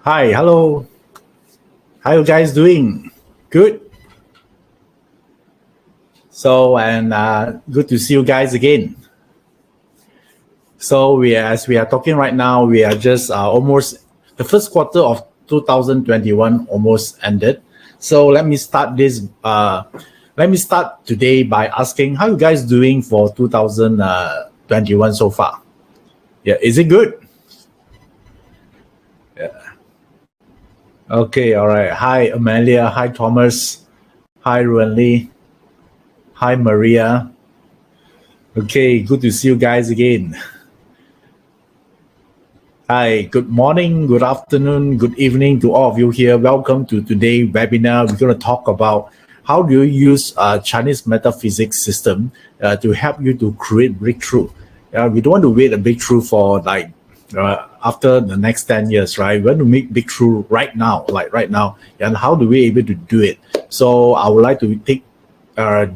Hi, hello. How you guys doing? Good. Good to see you guys again. As we are talking right now, we are just almost the first quarter of 2021 almost ended. So let me start this. Let me start today by asking how you guys doing for 2021 so far. Yeah, is it good? Okay, all right. Hi, Amelia. Hi, Thomas. Hi, Ruan Lee. Hi, Maria. Okay, good to see you guys again. Hi, good morning, good afternoon, good evening to all of you here. Welcome to today's webinar. We're going to talk about how do you use Chinese metaphysics system to help you to create breakthrough. We don't want to wait a breakthrough for after the next 10 years, right? We want to make breakthrough right now, like right now. And how do we able to do it? So I would like to take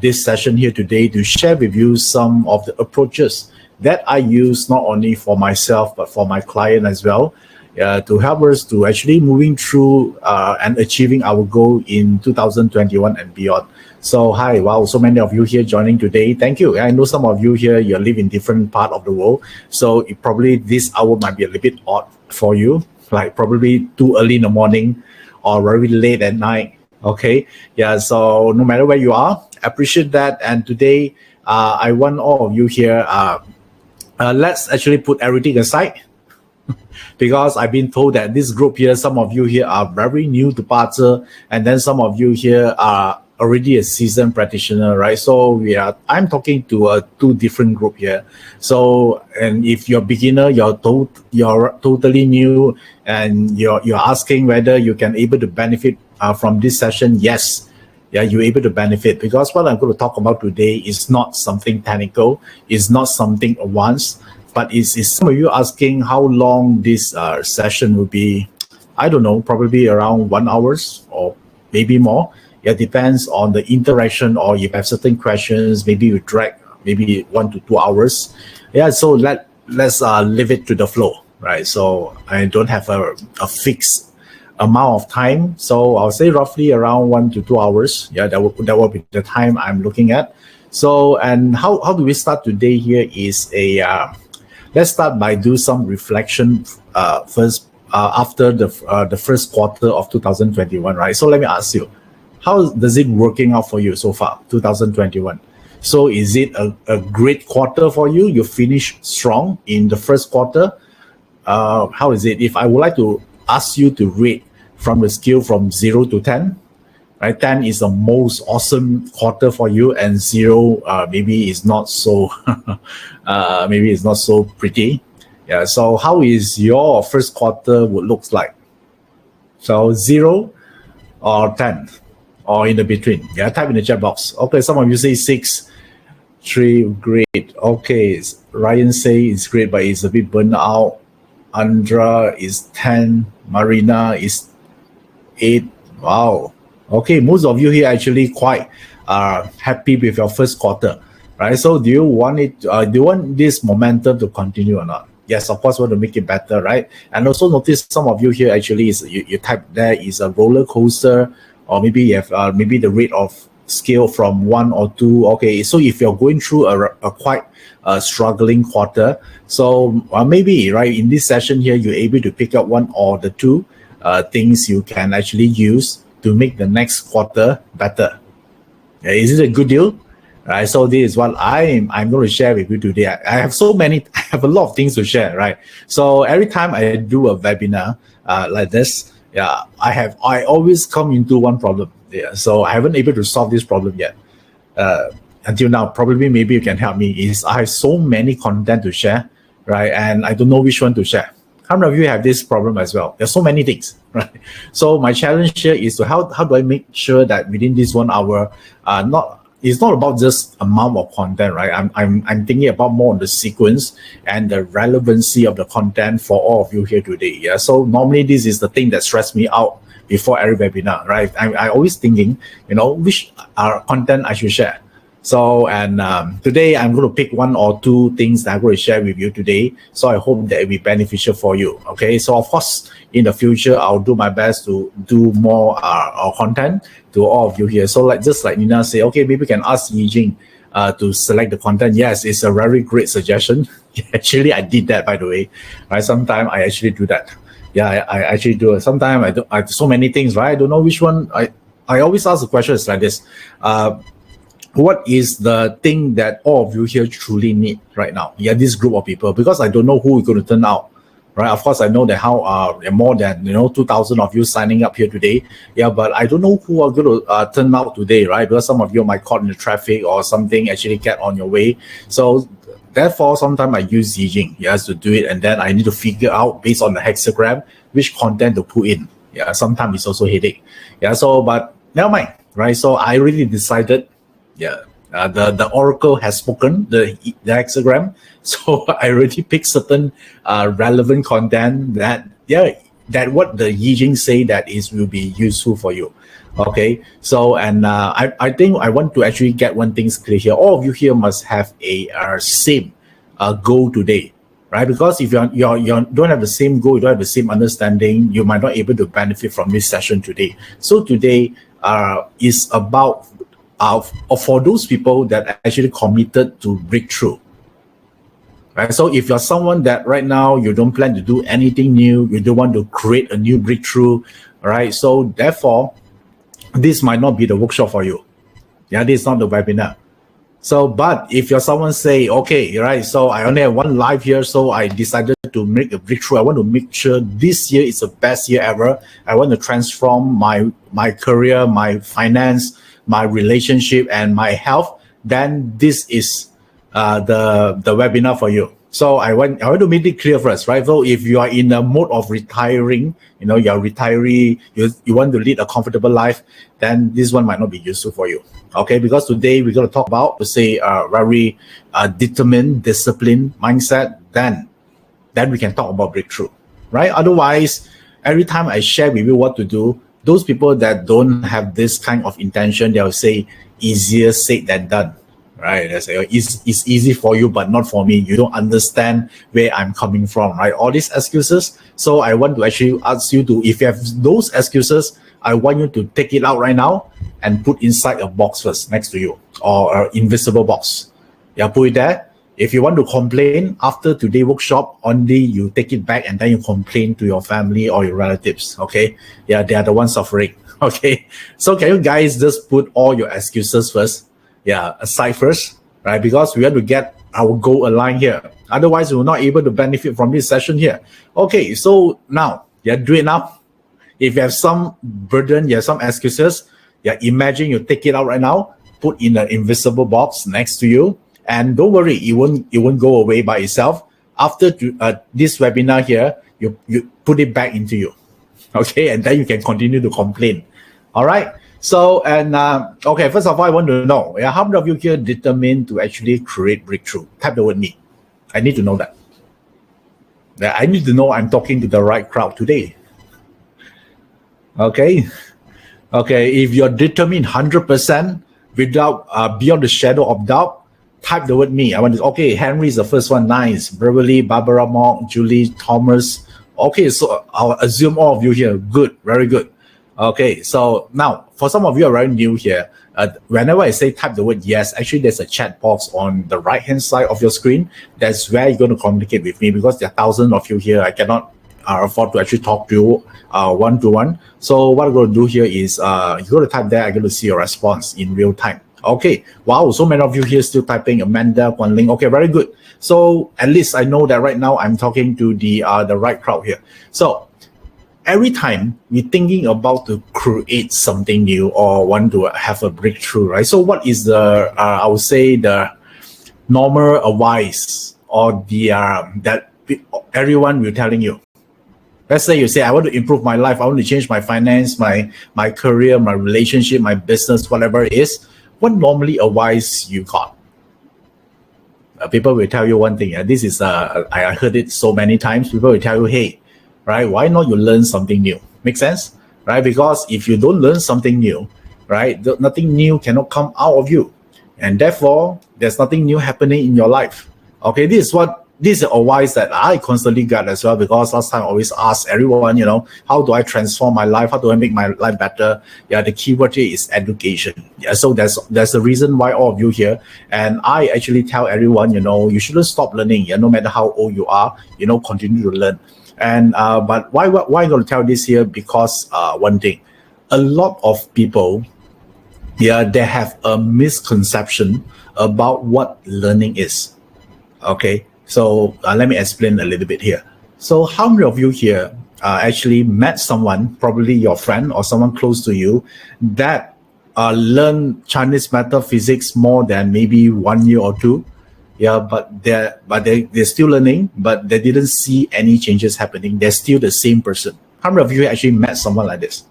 this session here today to share with you some of the approaches that I use not only for myself but for my client as well, to help us to actually moving through and achieving our goal in 2021 and beyond. So hi, wow, so many of you here joining today. Thank you. I know some of you here, you live in different part of the world, so probably this hour might be a little bit odd for you, like probably too early in the morning or very late at night. Okay, yeah, so no matter where you are, appreciate that. And today I want all of you here, let's actually put everything aside, because I've been told that this group here, some of you here are very new to BaZi, and then some of you here are already a seasoned practitioner, right? So I'm talking to two different group here. So, and if you're beginner, you're totally new, and you're asking whether you can able to benefit from this session. Yes, yeah, you're able to benefit, because what I'm going to talk about today is not something technical, it's not something advanced, but is some of you asking how long this session will be. I don't know, probably around 1 hour or maybe more. It depends on the interaction, or if you have certain questions, maybe you drag maybe 1 to 2 hours. Yeah, so let's leave it to the flow, right? So I don't have a fixed amount of time, so I'll say roughly around 1 to 2 hours. Yeah, that will be the time I'm looking at. So, and how do we start today here is let's start by do some reflection first after the first quarter of 2021, right? So let me ask you, how does it working out for you so far, 2021? So is it a great quarter for you? You finished strong in the first quarter. How is it? If I would like to ask you to rate from the scale from 0 to 10, right? 10 is the most awesome quarter for you, and 0 maybe is not so maybe it's not so pretty. Yeah. So how is your first quarter would looks like? So 0 or 10 or in the between? Yeah, type in the chat box. Okay, some of you say 6, 3, great. Okay, Ryan say it's great, but it's a bit burnt out. Andra is 10. Marina is 8. Wow. Okay, most of you here actually quite happy with your first quarter, right? So do you want it? Do you want this momentum to continue or not? Yes, of course, we want to make it better, right? And also notice some of you here actually is you type there is a roller coaster, or maybe you have maybe the rate of scale from 1 or 2. Okay, so if you're going through a quite struggling quarter, so maybe right in this session here you're able to pick up 1 or the 2 things you can actually use to make the next quarter better. Is it a good deal? Right, so this is what I'm going to share with you today. I have I have a lot of things to share, right? So every time I do a webinar like this, yeah, I always come into one problem. Yeah, so I haven't able to solve this problem yet until now. Probably maybe you can help me. Is I have so many content to share, right? And I don't know which one to share. How many of you have this problem as well? There's so many things, right? So my challenge here is to how do I make sure that within this 1 hour, it's not about just amount of content, right? I'm thinking about more on the sequence and the relevancy of the content for all of you here today. Yeah. So normally this is the thing that stressed me out before every webinar, right? I always thinking, which content I should share. So, and today I'm going to pick one or two things that I'm going to share with you today. So I hope that it will be beneficial for you. Okay. So of course, in the future, I'll do my best to do more content to all of you here. So just like Nina say, okay, maybe we can ask Yi Jing to select the content. Yes, it's a very great suggestion. Actually, I did that, by the way. Right. Sometimes I actually do that. Yeah, I actually do it. Sometimes I do so many things, right? I don't know which one. I always ask the questions like this. What is the thing that all of you here truly need right now? Yeah, this group of people, because I don't know who is going to turn out, right? Of course, I know that how more than 2,000 of you signing up here today. Yeah, but I don't know who are going to turn out today, right? Because some of you might caught in the traffic or something actually get on your way. So therefore, sometimes I use Yi Jing, yes, to do it, and then I need to figure out based on the hexagram which content to put in. Yeah, sometimes it's also headache. Yeah, so but never mind, right? So I really decided. Yeah, the oracle has spoken, the hexagram. So I already picked certain relevant content that what the Yi Jing say that will be useful for you. Okay, so and I think I want to actually get one thing clear here. All of you here must have a same goal today, right? Because if you don't have the same goal, you don't have the same understanding, you might not able to benefit from this session today. So today is about for those people that actually committed to breakthrough. Right? So if you're someone that right now you don't plan to do anything new, you don't want to create a new breakthrough, right? So therefore, this might not be the workshop for you. Yeah, this is not the webinar. So, but if you're someone say, okay, right, so I only have one life here, so I decided to make a breakthrough. I want to make sure this year is the best year ever. I want to transform my career, my finance, my relationship, and my health. Then this is the webinar for you. So I want to make it clear first, right? So if you are in a mode of retiring, you're a retiree, you want to lead a comfortable life, then this one might not be useful for you. Okay, because today we're going to talk about, very determined, disciplined mindset. Then we can talk about breakthrough, right? Otherwise, every time I share with you what to do, those people that don't have this kind of intention, they'll say easier said than done. Right? They say it's easy for you, but not for me. You don't understand where I'm coming from, right? All these excuses. So I want to actually ask you to, if you have those excuses, I want you to take it out right now and put inside a box first next to you, or an invisible box. Yeah, put it there. If you want to complain after today's workshop, only you take it back and then you complain to your family or your relatives. Okay? Yeah, they are the ones suffering. Okay. So can you guys just put all your excuses first? Yeah, aside first, right? Because we have to get our goal aligned here. Otherwise, we're not able to benefit from this session here. Okay, so now, do it now. If you have some burden, you have some excuses, imagine you take it out right now, put in an invisible box next to you, and don't worry, it won't go away by itself. After this webinar here, you put it back into you. Okay, and then you can continue to complain. All right. So, and okay, first of all, I want to know, how many of you here determined to actually create breakthrough? Type the word me. I need to know that. I need to know I'm talking to the right crowd today. Okay. Okay, if you're determined 100% without beyond the shadow of doubt, type the word me. I want to, okay, Henry is the first one. Nice. Beverly, Barbara Mock, Julie, Thomas. Okay, so I'll assume all of you here. Good, very good. Okay, so now for some of you are very new here, whenever I say type the word yes, actually there's a chat box on the right hand side of your screen. That's where you're going to communicate with me, because there are thousands of you here. I cannot afford to actually talk to you one-to-one. So what I'm going to do here is you're going to type there. I'm going to see your response in real time. Okay, wow, so many of you here still typing. Amanda, Guan Ling. Okay, very good. So at least I know that right now I'm talking to the right crowd here. So every time we're thinking about to create something new or want to have a breakthrough, right? So what is the, I would say, the normal advice or the that everyone will telling you? Let's say you say, I want to improve my life. I want to change my finance, my career, my relationship, my business, whatever it is. What normally advice you got? People will tell you one thing. This is, I heard it so many times. People will tell you, hey, right, why not you learn something new? Make sense? Right? Because if you don't learn something new, right, nothing new cannot come out of you. and therefore there's nothing new happening in your life. Okay, this is advice that I constantly get as well, because last time I always ask everyone, how do I transform my life? How do I make my life better? Yeah, the keyword here is education. Yeah, so that's the reason why all of you here. And I actually tell everyone, you shouldn't stop learning. Yeah, no matter how old you are, continue to learn. And but why I'm going to tell this here? Because one thing, a lot of people, they have a misconception about what learning is. Okay, so let me explain a little bit here. So how many of you here actually met someone, probably your friend or someone close to you, that learned Chinese metaphysics more than maybe 1 year or two? Yeah, but they're still learning, but they didn't see any changes happening. They're still the same person. How many of you actually met someone like this?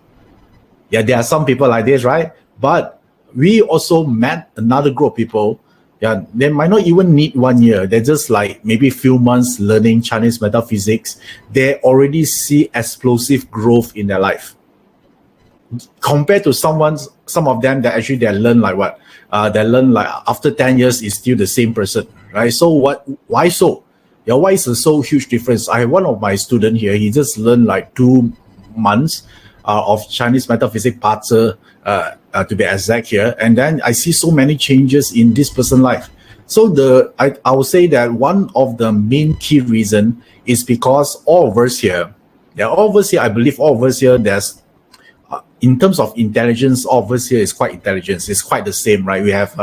Yeah, there are some people like this, right? But we also met another group of people. Yeah, they might not even need 1 year. They're just like maybe a few months learning Chinese metaphysics. They already see explosive growth in their life. Compared to some of them that actually they learn like what? They learn like after 10 years is still the same person, right? So why so? Yeah, why is there so huge difference? I have one of my students here, he just learned like 2 months of Chinese metaphysics BaZi, to be exact here, and then I see so many changes in this person's life. So I would say that one of the main key reason is because all of us here, I believe all of us here, there's in terms of intelligence, all of us here is quite intelligent. It's quite the same, right? We have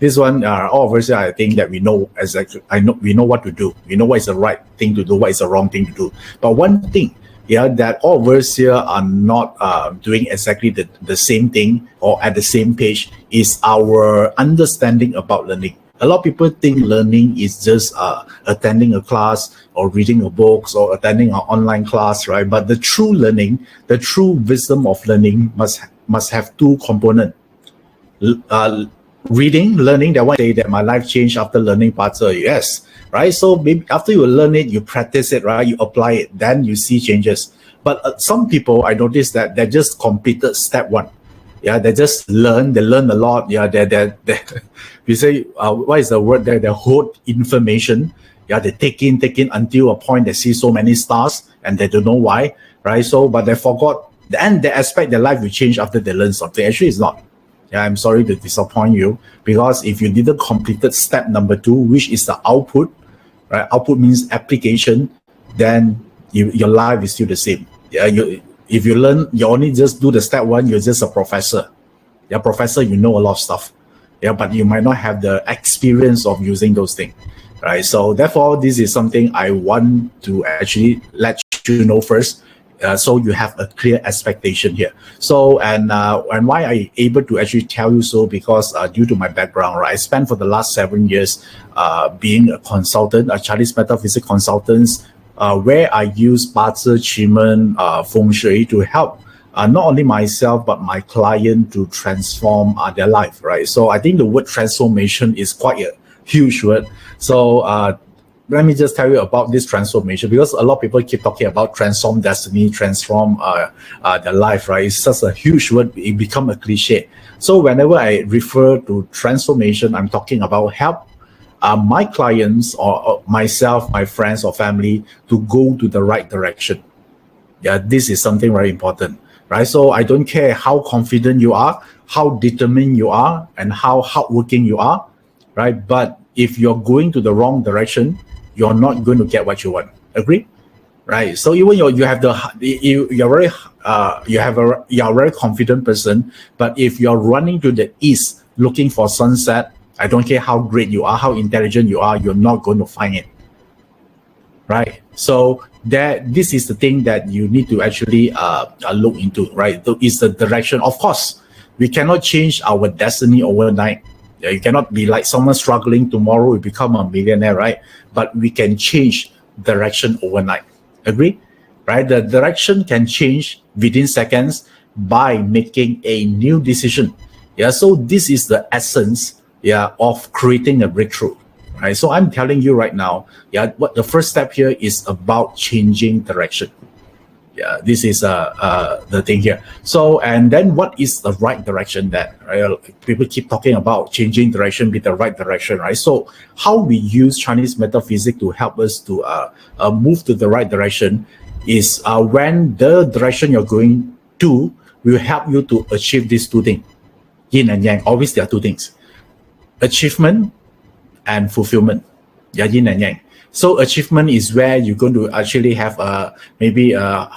this one, all of us here, I think that we know exactly. We know what to do. We know what is the right thing to do, what is the wrong thing to do. But one thing, that all of us here are not doing exactly the same thing or at the same page is our understanding about learning. A lot of people think learning is just attending a class or reading a book or attending an online class, right? But the true learning, the true wisdom of learning must have two components. Reading, learning, that one say that my life changed after learning BaZi, yes. Right, so maybe after you learn it, you practice it, right? You apply it, then you see changes. But some people, I noticed that they just completed step one. Yeah, they just learn. They learn a lot. Yeah, they we say what is the word there? They hold information. Yeah, they take in until a point they see so many stars and they don't know why, right? So, but they forgot. And they expect their life will change after they learn something. Actually, it's not. Yeah, I'm sorry to disappoint you, because if you didn't complete step number 2, which is the output, right? Output means application, then your life is still the same. Yeah, if you learn, you only just do the step 1, you're just a professor. Yeah, professor, you know a lot of stuff. Yeah, but you might not have the experience of using those things, right? So therefore, this is something I want to actually let you know first. So you have a clear expectation here. So and why I able to actually tell you so, because due to my background, right, I spent for the last 7 years being a consultant, a Chinese metaphysics consultant, where I use BaZi, Qigong, Feng Shui to help not only myself but my client to transform their life, right? So I think the word transformation is quite a huge word. So let me just tell you about this transformation, because a lot of people keep talking about transform destiny, transform their life, right? It's such a huge word, it become a cliche. So whenever I refer to transformation, I'm talking about help my clients or myself, my friends or family to go to the right direction. Yeah, this is something very important, right? So I don't care how confident you are, how determined you are, and how hardworking you are, right? But if you're going to the wrong direction, you're not going to get what you want. Agree? Right. So even you have you're a very confident person, but if you're running to the east looking for sunset, I don't care how great you are, how intelligent you are, you're not going to find it. Right. So this is the thing that you need to actually look into. Right. Is the direction. Of course, we cannot change our destiny overnight. You cannot be like someone struggling tomorrow will become a millionaire, right? But we can change direction overnight. Agree? Right? The direction can change within seconds by making a new decision. Yeah. So this is the essence, of creating a breakthrough. Right. So I'm telling you right now, what the first step here is about changing direction. Yeah, this is the thing here. So, and then what is the right direction that, right? People keep talking about changing direction with the right direction, right? So how we use Chinese metaphysics to help us to move to the right direction is when the direction you're going to will help you to achieve these two things. Yin and yang, always there are two things. Achievement and fulfillment. Yeah, yin and yang. So achievement is where you're going to actually have maybe a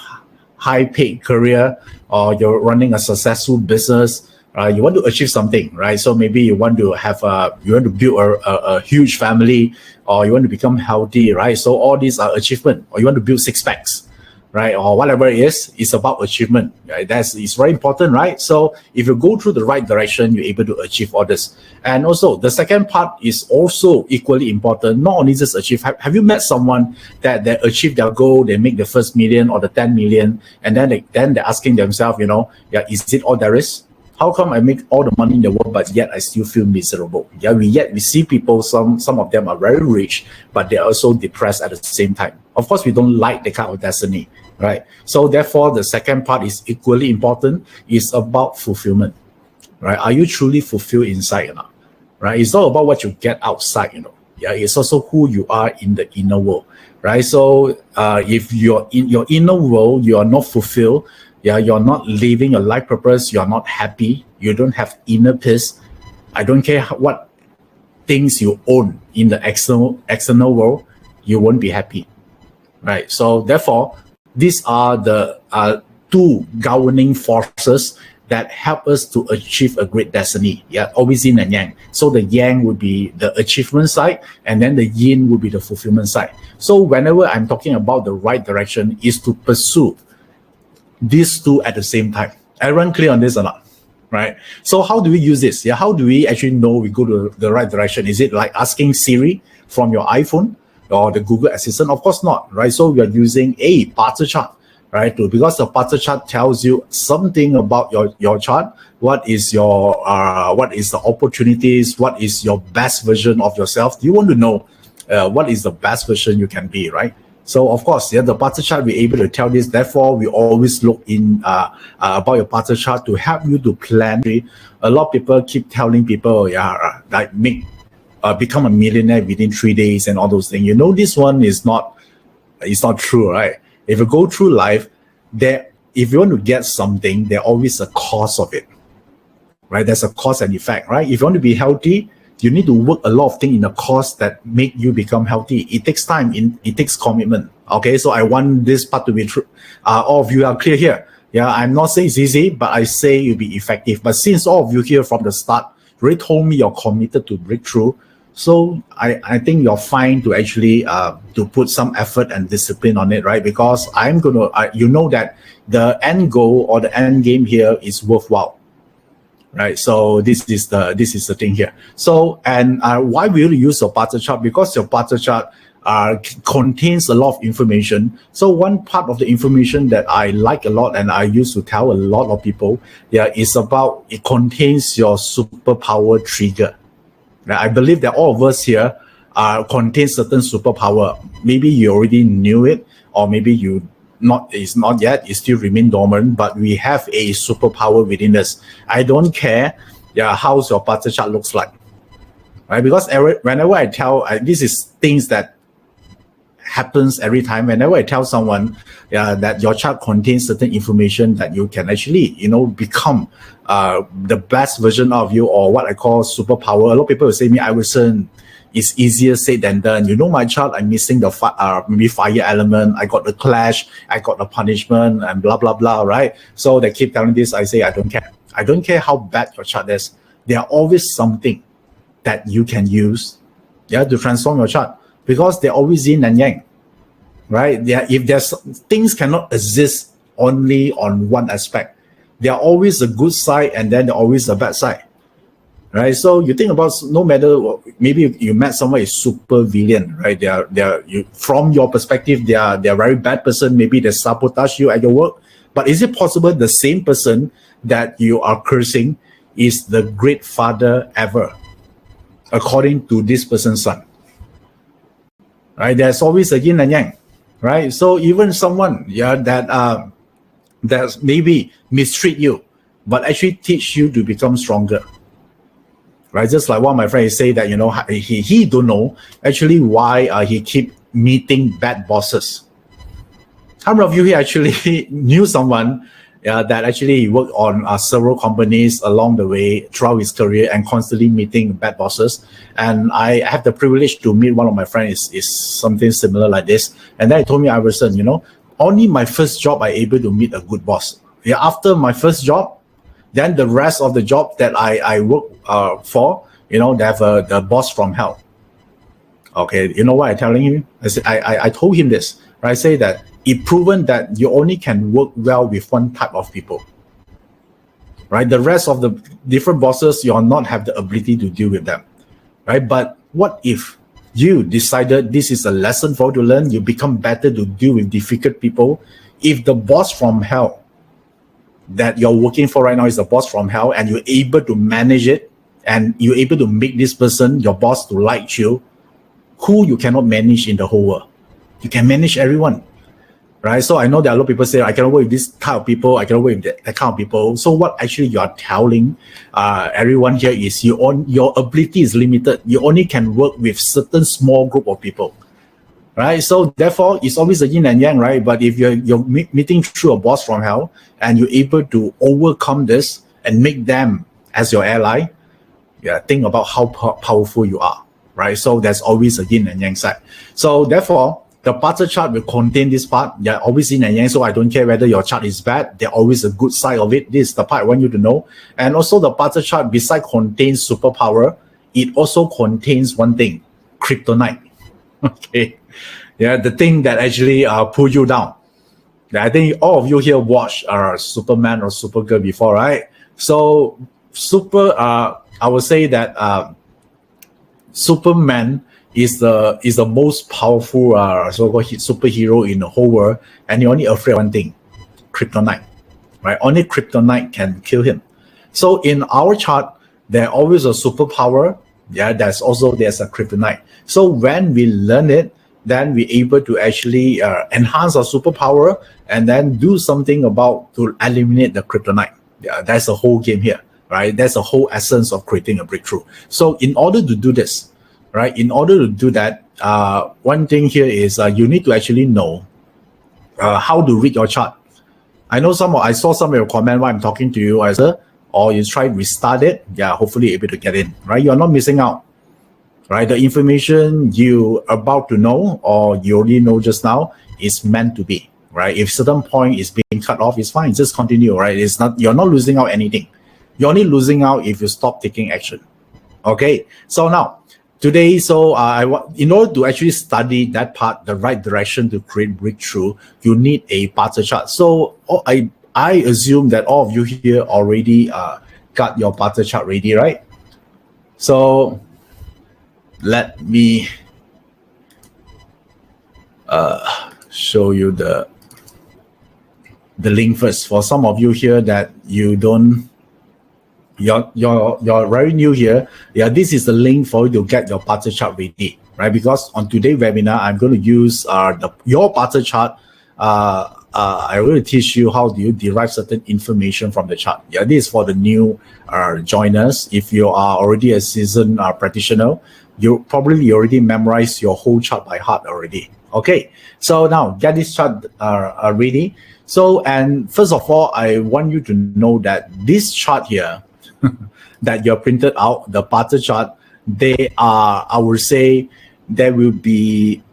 high-paid career, or you're running a successful business. You want to achieve something, right? So maybe you want to have you want to build a huge family, or you want to become healthy, right? So all these are achievement, or you want to build six packs, right? Or whatever it is, it's about achievement, right? It's very important, right? So if you go through the right direction, you're able to achieve all this. And also the second part is also equally important. Not only just achieve, have you met someone that they achieve their goal, they make the first million or the 10 million, and then they're asking themselves, is it all there is? How come I make all the money in the world, but yet I still feel miserable? Yeah, we see people, some of them are very rich, but they're also depressed at the same time. Of course, we don't like the kind of destiny, right? So therefore, the second part is equally important. It's about fulfillment, right? Are you truly fulfilled inside or not? Right? It's not about what you get outside, Yeah, it's also who you are in the inner world, right? So if you're in your inner world, you are not fulfilled. Yeah, you're not living a life purpose. You're not happy. You don't have inner peace. I don't care what things you own in the external world, you won't be happy, right? So therefore, these are the two governing forces that help us to achieve a great destiny. Yeah, always yin and yang. So the yang would be the achievement side, and then the yin would be the fulfillment side. So whenever I'm talking about the right direction, is to pursue these two at the same time. Everyone clear on this or not? Right? So how do we use this? Yeah, how do we actually know we go to the right direction? Is it like asking Siri from your iPhone or the Google Assistant? Of course not, right? So we are using a parter chart, right? Because the parter chart tells you something about your chart. What is the opportunities? What is your best version of yourself? You want to know what is the best version you can be, right? So of course, yeah, the parter chart we're able to tell this. Therefore, we always look in about your parter chart to help you to plan. A lot of people keep telling people, become a millionaire within 3 days and all those things. This one is not true, right? If you go through life, if you want to get something, there's always a cause of it, right? There's a cause and effect, right? If you want to be healthy, you need to work a lot of things in the course that make you become healthy. It takes time. It takes commitment. Okay, so I want this part to be true. All of you are clear here. Yeah, I'm not saying it's easy, but I say you'll be effective. But since all of you here from the start already told me you're committed to breakthrough, so I think you're fine to actually to put some effort and discipline on it, right? Because I'm gonna, that the end goal or the end game here is worthwhile. Right, so this is the thing here. So, and why will you use your parter chart? Because your parter chart contains a lot of information. So one part of the information that I like a lot and I used to tell a lot of people, is about it contains your superpower trigger. Now, I believe that all of us here contain certain superpower. Maybe you already knew it, or maybe it's not yet, it still remain dormant, but we have a superpower within us. I don't care how your parter chart looks like, right? Because whenever I tell, this is things that happens every time. Whenever I tell someone that your chart contains certain information that you can actually, become the best version of you, or what I call superpower. A lot of people will say to me, Iverson, it's easier said than done. My chart, I'm missing the maybe fire element. I got the clash, I got the punishment, and blah, blah, blah, right? So they keep telling this. I say, I don't care. I don't care how bad your chart is. There are always something that you can use to transform your chart, because they're always yin and yang, right? If there's things cannot exist only on one aspect. There are always a good side, and then there always a bad side. Right, so you think about, no matter, maybe you met someone is super villain, right? From your perspective, they're a very bad person. Maybe they sabotage you at your work. But is it possible the same person that you are cursing is the great father ever, according to this person's son? Right, there's always a yin and yang, right? So even someone that that maybe mistreat you, but actually teach you to become stronger. Right? Just like one of my friends say that, he don't know actually why he keep meeting bad bosses. How many of you here actually knew someone that actually worked on several companies along the way throughout his career and constantly meeting bad bosses? And I have the privilege to meet one of my friends is something similar like this. And then he told me, Iverson, only my first job I able to meet a good boss. Yeah, after my first job, then the rest of the job that I work for, they have the boss from hell. Okay, you know what I'm telling him? I told him this. Right? I say that it proven that you only can work well with one type of people. Right? The rest of the different bosses, you will not have the ability to deal with them. Right? But what if you decided this is a lesson for you to learn, you become better to deal with difficult people? If the boss from hell that you're working for right now is the boss from hell and you're able to manage it and you're able to make this person, your boss, to like you, who you cannot manage in the whole world? You can manage everyone. Right? So I know that a lot of people say, I cannot work with this type of people, I cannot work with that kind of people. So what actually you are telling everyone here is your ability is limited. You only can work with certain small group of people. Right? So therefore, it's always a yin and yang, right? But if you're meeting through a boss from hell and you're able to overcome this and make them as your ally, think about how powerful you are, right? So there's always a yin and yang side. So therefore, the parter chart will contain this part. Yeah, always yin and yang. So I don't care whether your chart is bad. There's always a good side of it. This is the part I want you to know. And also the parter chart, besides contains superpower, it also contains one thing, kryptonite. Okay. Yeah, the thing that actually pull you down. I think all of you here watched Superman or Supergirl before, right? So I would say that Superman is the most powerful so-called superhero in the whole world, and you're only afraid of one thing, kryptonite. Right? Only kryptonite can kill him. So in our chart, there's always a superpower. Yeah, there's a kryptonite. So when we learn it, then we're able to actually enhance our superpower and then do something to eliminate the kryptonite. Yeah, that's the whole game here, right? That's the whole essence of creating a breakthrough. So in order to do this, right? In order to do that, one thing here is you need to actually know how to read your chart. I saw some of your comment while I'm talking to you, either, or you try to restart it. Yeah, hopefully able to get in, right? You're not missing out, right? The information you about to know or you already know just now is meant to be, right? If certain point is being cut off, it's fine. Just continue, right? You're not losing out anything. You're only losing out if you stop taking action. Okay, so now today, in order to actually study that part, the right direction to create breakthrough, you need a parter chart. So I assume that all of you here already got your parter chart ready, right? So let me show you the link first. For some of you here that you don't, you're very new here. Yeah, this is the link for you to get your parter chart ready, right? Because on today's webinar, I'm going to use your parter chart. I will teach you how do you derive certain information from the chart. Yeah, this is for the new joiners. If you are already a seasoned practitioner, you probably already memorized your whole chart by heart already. Okay, so now get this chart ready. So, and first of all, I want you to know that this chart here that you're printed out, the parter chart, they are, I would say, there will be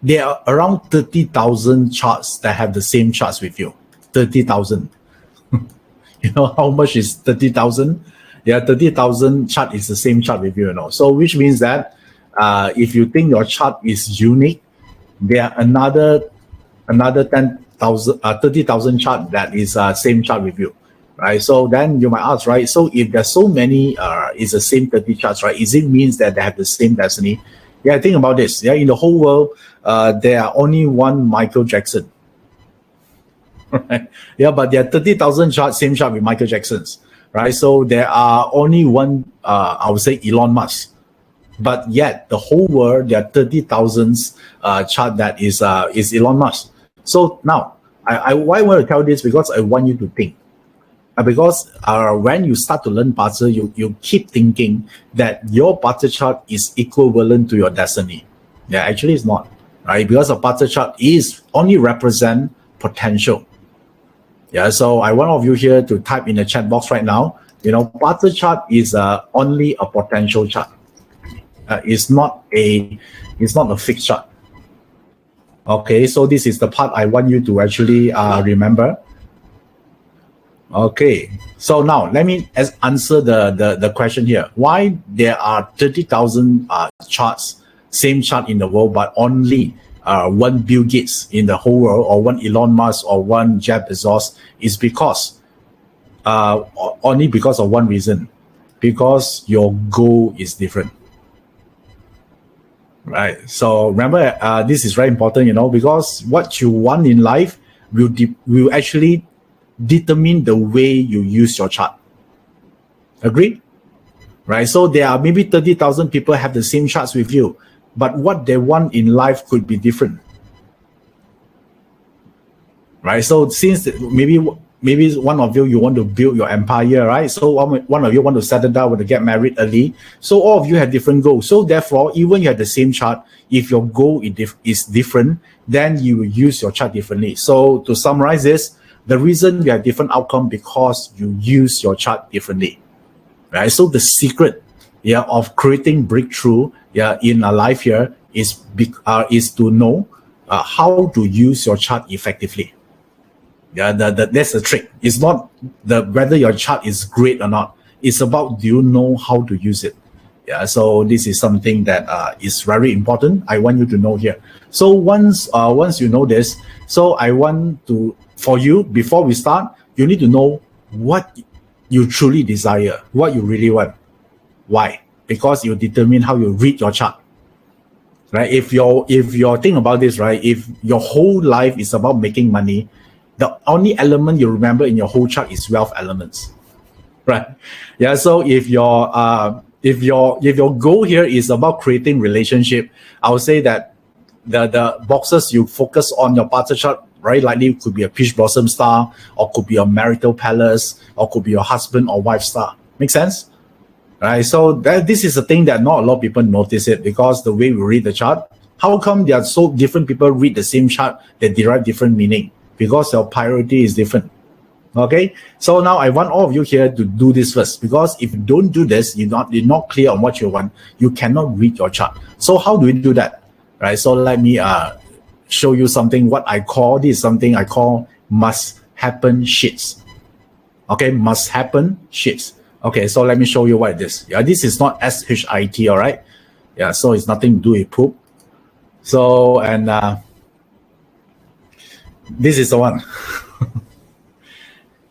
there are around 30,000 charts that have the same charts with you. 30,000. You know how much is 30,000? Yeah, 30,000 chart is the same chart with you, So which means that if you think your chart is unique, there are another 30,000 chart that is same chart with you, right? So then you might ask, right? So if there's so many, it's the same 30 charts, right? Is it means that they have the same destiny? Yeah, think about this. Yeah, in the whole world, there are only one Michael Jackson. Right? Yeah, but there are 30,000 charts, same chart with Michael Jackson's, right? So there are only one, I would say, Elon Musk. But yet, the whole world, there are 30,000 chart that is Elon Musk. So now, why I want to tell this? Because I want you to think. Because when you start to learn puzzle, you keep thinking that your puzzle chart is equivalent to your destiny. Yeah, actually it's not, right? Because a puzzle chart is only represent potential. Yeah, so I want all of you here to type in the chat box right now. Puzzle chart is only a potential chart. It's not a fixed chart. Okay, so this is the part I want you to actually remember. Okay, so now let me answer the question here. Why there are 30,000 charts, same chart in the world, but only one Bill Gates in the whole world, or one Elon Musk, or one Jeff Bezos? Is because only because of one reason, because your goal is different. Right. So remember, this is very important, because what you want in life will actually determine the way you use your chart. Agree? Right. So there are maybe 30,000 people have the same charts with you, but what they want in life could be different. Right. So since maybe one of you want to build your empire, right? So one of you want to settle down, want to get married early. So all of you have different goals. So therefore, even you have the same chart, if your goal is different, then you will use your chart differently. So to summarize this, the reason you have different outcome because you use your chart differently, right? So the secret, of creating breakthrough, in a life here is to know how to use your chart effectively. That's the trick. It's not whether your chart is great or not. It's about, do you know how to use it? So this is something that is very important. I want you to know here. So once you know this, so I want to, for you, before we start, you need to know what you truly desire, what you really want. Why? Because you determine how you read your chart. Right? If you're thinking about this, right? If your whole life is about making money, the only element you remember in your whole chart is wealth elements, right? So if your goal here is about creating relationship, I would say that the boxes you focus on your puzzle chart very likely could be a peach blossom star, or could be a marital palace, or could be your husband or wife star. Make sense? Right? So this is a thing that not a lot of people notice it, because the way we read the chart. How come there are so different people read the same chart that derive different meaning? Because your priority is different. Okay, so now I want all of you here to do this first, because if you don't do this, you're not clear on what you want, you cannot read your chart. So how do we do that? Right, so let me show you something. This is something I call must happen sheets. Okay, must happen sheets. Okay, so let me show you what it is. This is not SHIT, all right? So it's nothing to do with poop. So, and this is the one.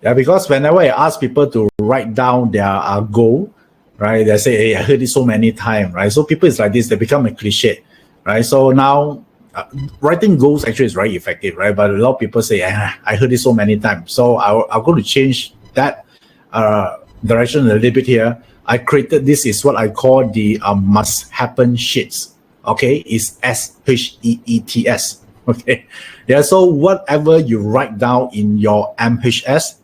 Because whenever I ask people to write down their goal, right, they say, hey, I heard it so many times, right? So people is like this, they become a cliche, right? So now writing goals actually is very effective, right? But a lot of people say, I heard it so many times. So I'm going to change that direction a little bit here. I created, this is what I call the must happen sheets. Okay, it's SHEETS. Okay, so whatever you write down in your MHS,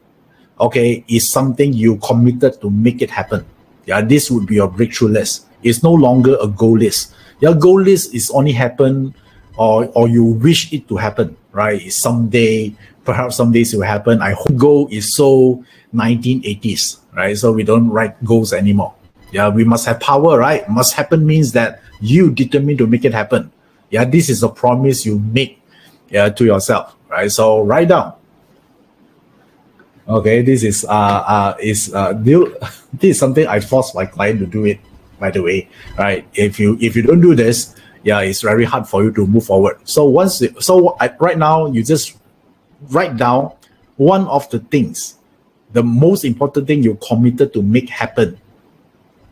okay, is something you committed to make it happen. This would be your breakthrough list. It's no longer a goal list. Your goal list is only happen, or you wish it to happen, right? Someday, perhaps some days it will happen. I hope goal is so 1980s, right? So we don't write goals anymore. We must have power, right? Must happen means that you determine to make it happen. This is a promise you make to yourself, right? So write down. Okay, this is this is something I force my client to do it, by the way, right? If you don't do this, it's very hard for you to move forward. So right now, you just write down one of the things, the most important thing you committed to make happen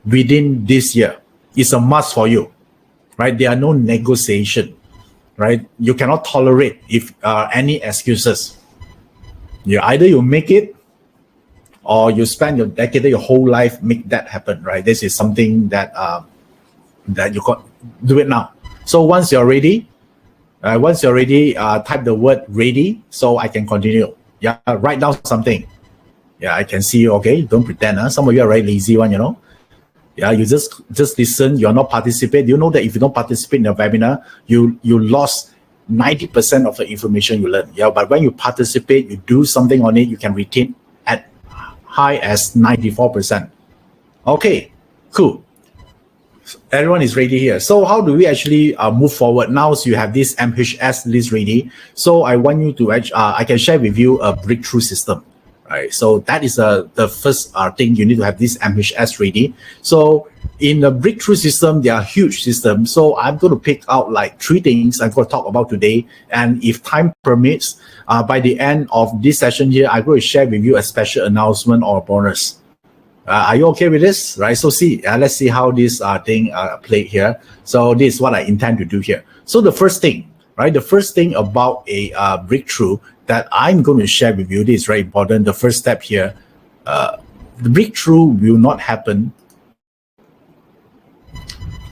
within this year. Is a must for you, right? There are no negotiation, right? You cannot tolerate if any excuses. Either you make it, or you spend your whole life make that happen, right? This is something that that you can do it now. So once you're ready, Once you're ready, type the word ready so I can continue. Yeah, write down something. Yeah, I can see you. Okay, don't pretend. Some of you are very lazy one, Yeah, you just listen. You're not participate. You know that if you don't participate in a webinar, you lost 90% of the information you learn. Yeah, but when you participate, you do something on it, you can retain at high as 94%. Okay, cool. Everyone is ready here. So how do we actually move forward now? So you have this MHS list ready. So I want you to I can share with you a breakthrough system, right? So that is the first thing. You need to have this MHS ready. So in the breakthrough system, they are huge systems. So I'm going to pick out like 3 things I'm going to talk about today. And if time permits, by the end of this session here, I'm going to share with you a special announcement or a bonus. Are you okay with this? Right. So let's see how this thing played here. So this is what I intend to do here. So the first thing, right? The first thing about a breakthrough that I'm going to share with you, this is very important. The first step here, the breakthrough will not happen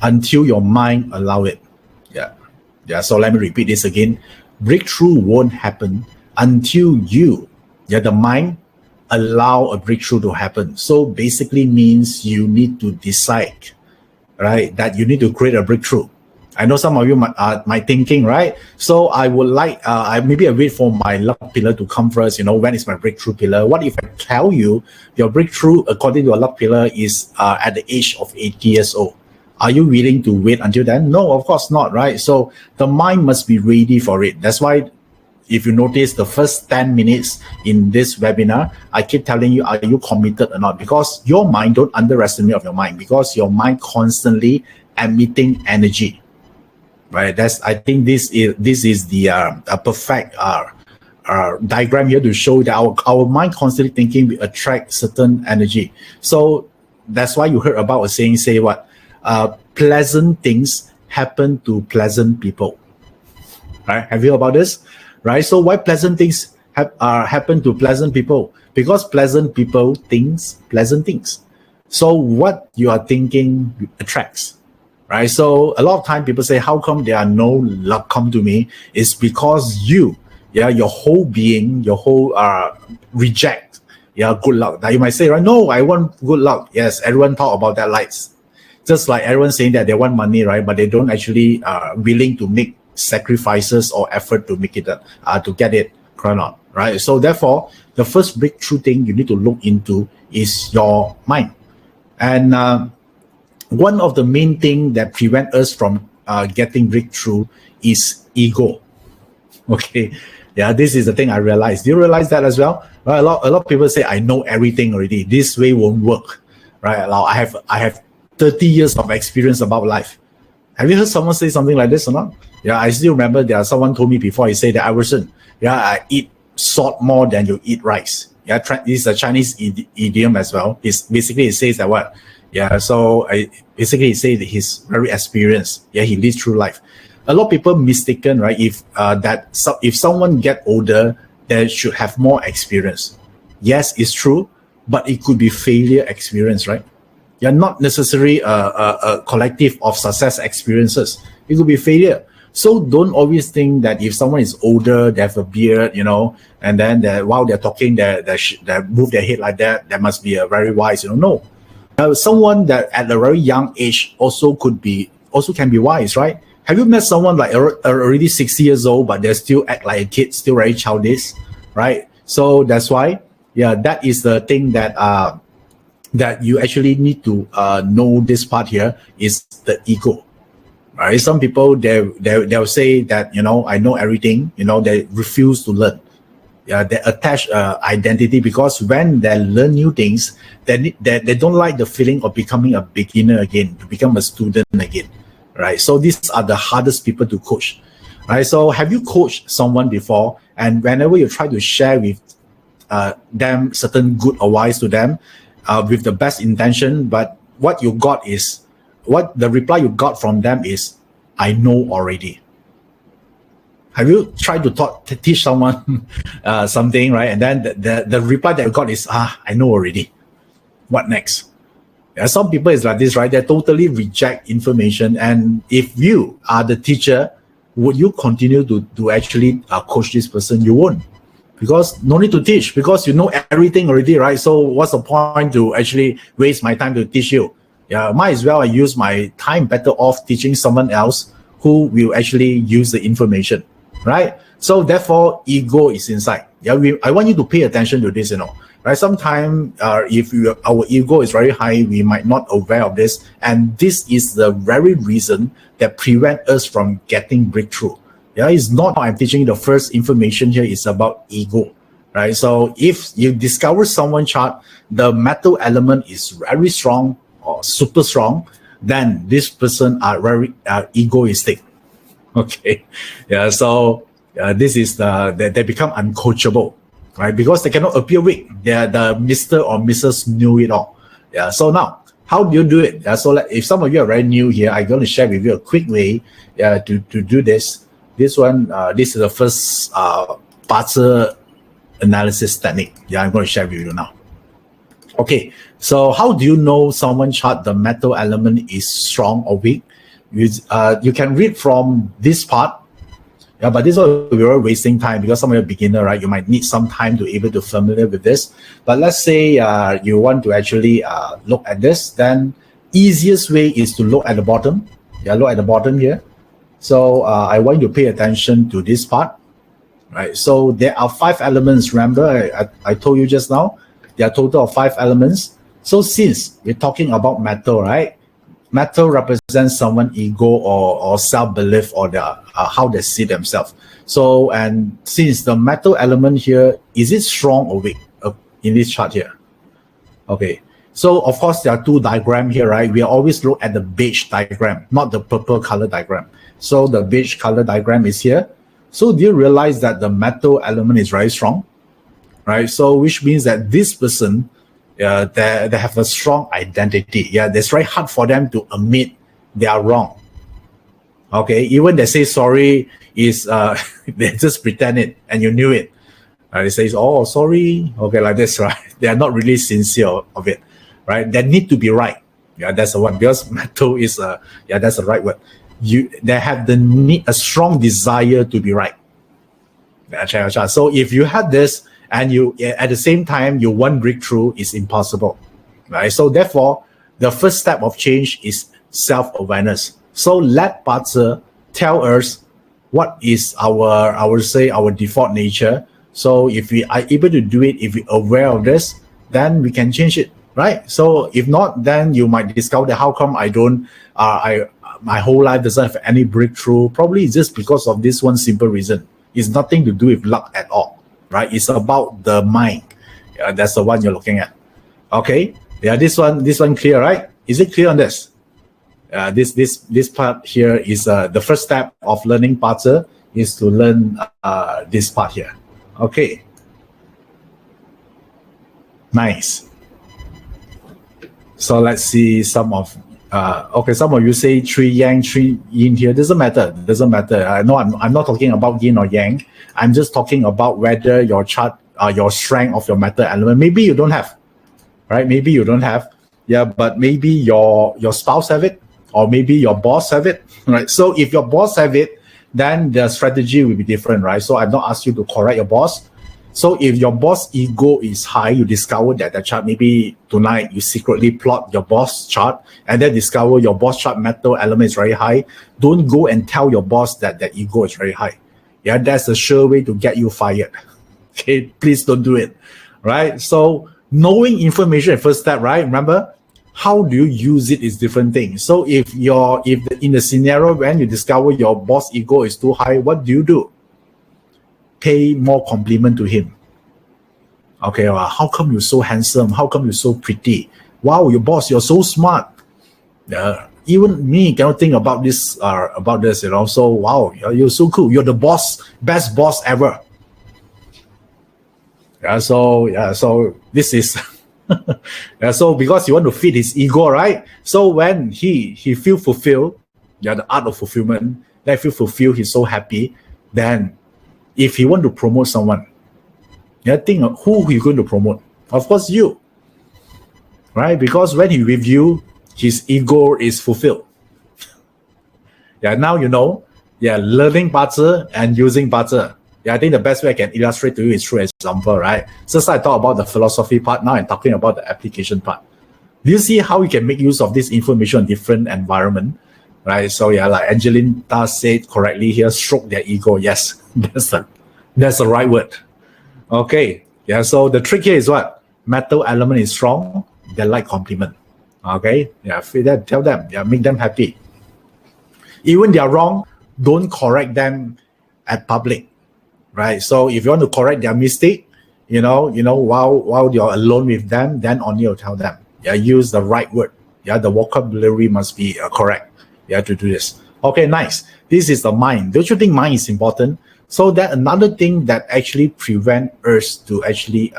until your mind allow it. Yeah. So let me repeat this again. Breakthrough won't happen until the mind, allow a breakthrough to happen. So basically means you need to decide, right, that you need to create a breakthrough. I know some of you might thinking, right? So I would like, maybe I wait for my luck pillar to come first. When is my breakthrough pillar? What if I tell you your breakthrough according to your luck pillar is at the age of 80 years old? Are you willing to wait until then? No, of course not, right? So the mind must be ready for it. That's why if you notice the first 10 minutes in this webinar, I keep telling you, are you committed or not? Because your mind, don't underestimate of your mind, because your mind constantly emitting energy, right? I think this is the a perfect diagram here to show that our mind constantly thinking we attract certain energy. So that's why you heard about a saying, say what? Pleasant things happen to pleasant people, right? Have you heard about this? Right, so why pleasant things happen to pleasant people? Because pleasant people thinks pleasant things. So what you are thinking attracts, right? So a lot of time people say, how come there are no luck come to me? It's because your whole being, your whole reject, good luck. Now you might say, right, no, I want good luck. Yes, everyone talk about that lights. Just like everyone saying that they want money, right? But they don't actually willing to make sacrifices or effort to make it to get it not, right? So therefore, the first breakthrough thing you need to look into is your mind. And one of the main things that prevent us from getting breakthrough is ego. Okay, yeah, this is the thing I realized. Do you realize that as well? Right, a lot of people say, I know everything already. This way won't work, right? I have 30 years of experience about life. Have you heard someone say something like this or not? Yeah, I still remember someone told me before, he said that, Iverson, I eat salt more than you eat rice. Yeah, this is a Chinese idiom as well. It says that what? Yeah, so basically he says that he's very experienced. Yeah, he lives through life. A lot of people mistaken, right? If someone get older, they should have more experience. Yes, it's true, but it could be failure experience, right? You're not necessarily a collective of success experiences. It could be failure. So don't always think that if someone is older, they have a beard, and then while they're talking, they move their head like that, they must be a very wise, No. Someone that at a very young age also can be wise, right? Have you met someone like already 60 years old, but they still act like a kid, still very childish, right? So that's why, that is the thing that you actually need to know. This part here is the ego, right? Some people they'll say that I know everything. They refuse to learn. They attach identity, because when they learn new things, they don't like the feeling of becoming a beginner again, to become a student again, right? So these are the hardest people to coach, right? So have you coached someone before, and whenever you try to share with them certain good advice to them, with the best intention, but what the reply you got from them is, I know already. Have you tried to teach someone something, right? And then the reply that you got is, I know already. What next? Some people is like this, right? They totally reject information. And if you are the teacher, would you continue to actually coach this person? You won't, because no need to teach, because you know everything already, right? So what's the point to actually waste my time to teach you? Yeah, might as well I use my time better off teaching someone else who will actually use the information, right? So therefore, ego is inside. Yeah, I want you to pay attention to this, right? Sometimes if our ego is very high, we might not aware of this, and this is the very reason that prevent us from getting breakthrough. Yeah, it's not I'm teaching the first information here is about ego, right? So if you discover someone chart, the metal element is very strong or super strong, then this person are very egoistic. Okay, yeah. So this is they become uncoachable, right? Because they cannot appear weak. They're the Mr. or Mrs. Knew it all. Yeah. So now, how do you do it? So if some of you are very new here, I'm going to share with you a quick way to do this. This one, this is the first BaZi analysis technique. Yeah, I'm going to share with you now. Okay, so how do you know someone chart the metal element is strong or weak? You can read from this part. Yeah, but this one we are wasting time because some of you are beginner, right? You might need some time to be able to familiar with this. But let's say you want to actually look at this, then easiest way is to look at the bottom. Yeah, look at the bottom here. So I want you to pay attention to this part, right? So there are 5 elements. Remember, I told you just now, there are total of 5 elements. So since we're talking about metal, right? Metal represents someone's ego or self-belief or how they see themselves. So, and since the metal element here, is it strong or weak in this chart here? Okay. So of course there are 2 diagrams here, right? We always look at the beige diagram, not the purple color diagram. So the beige color diagram is here. So do you realize that the metal element is very strong, right? So which means that this person, they have a strong identity. Yeah, it's very hard for them to admit they are wrong. Okay, even they say sorry is they just pretend it and you knew it. They say, oh, sorry. Okay, like this, right? They are not really sincere of it, right? They need to be right. Yeah, that's the one, because metal is that's the right word. They have a strong desire to be right. So if you have this and you at the same time you want breakthrough, is impossible, right? So therefore, the first step of change is self-awareness. So let BaZi tell us what is our default nature. So if we are able to do it, if we're aware of this, then we can change it, right? So if not, then you might discover that how come I don't my whole life doesn't have any breakthrough. Probably it's just because of this one simple reason. It's nothing to do with luck at all, right? It's about the mind. Yeah, that's the one you're looking at. Okay. Yeah, this one clear, right? Is it clear on this? This part here is the first step of learning BaZi is to learn this part here. Okay. Nice. So let's see some of some of you say 3 yang, 3 yin here. Doesn't matter. I know I'm not talking about yin or yang. I'm just talking about whether your chart, your strength of your metal element. Maybe you don't have, right? Maybe you don't have. Yeah, but maybe your spouse have it, or maybe your boss have it, right? So if your boss have it, then the strategy will be different, right? So I've not asked you to correct your boss. So if your boss ego is high, you discover that the chart, maybe tonight you secretly plot your boss chart and then discover your boss chart metal element is very high. Don't go and tell your boss that the ego is very high. Yeah, that's a sure way to get you fired. Okay, please don't do it, right? So knowing information is first step, right? Remember, how do you use it is different thing. So if in the scenario when you discover your boss ego is too high, what do? Pay more compliment to him. Okay, well, how come you're so handsome? How come you're so pretty? Wow, your boss, you're so smart. Even me cannot think about this, So wow, you're so cool. You're the best boss ever. So this is so because you want to feed his ego, right? So when he feel fulfilled, the art of fulfillment, then feel fulfilled, he's so happy, then if he want to promote someone, think of who you're going to promote. Of course, you, right? Because when he with you, his ego is fulfilled. Yeah, now you know Yeah, learning BaZi and using BaZi. Yeah, I think the best way I can illustrate to you is through example, right? Since I talked about the philosophy part, now I'm talking about the application part. Do you see how we can make use of this information in different environment, right? So yeah, like Angeline does say correctly here, stroke their ego. Yes, that's the right word. Okay, yeah. So the trick here is what? Metal element is strong. They like compliment. Okay, yeah. Feed them, tell them, yeah, make them happy. Even they are wrong, don't correct them at public, right? So if you want to correct their mistake, while you're alone with them, then only you tell them. Yeah, use the right word. Yeah, the vocabulary must be correct. Yeah, to do this. Okay, nice. This is the mind. Don't you think mind is important? So that another thing that actually prevent us to actually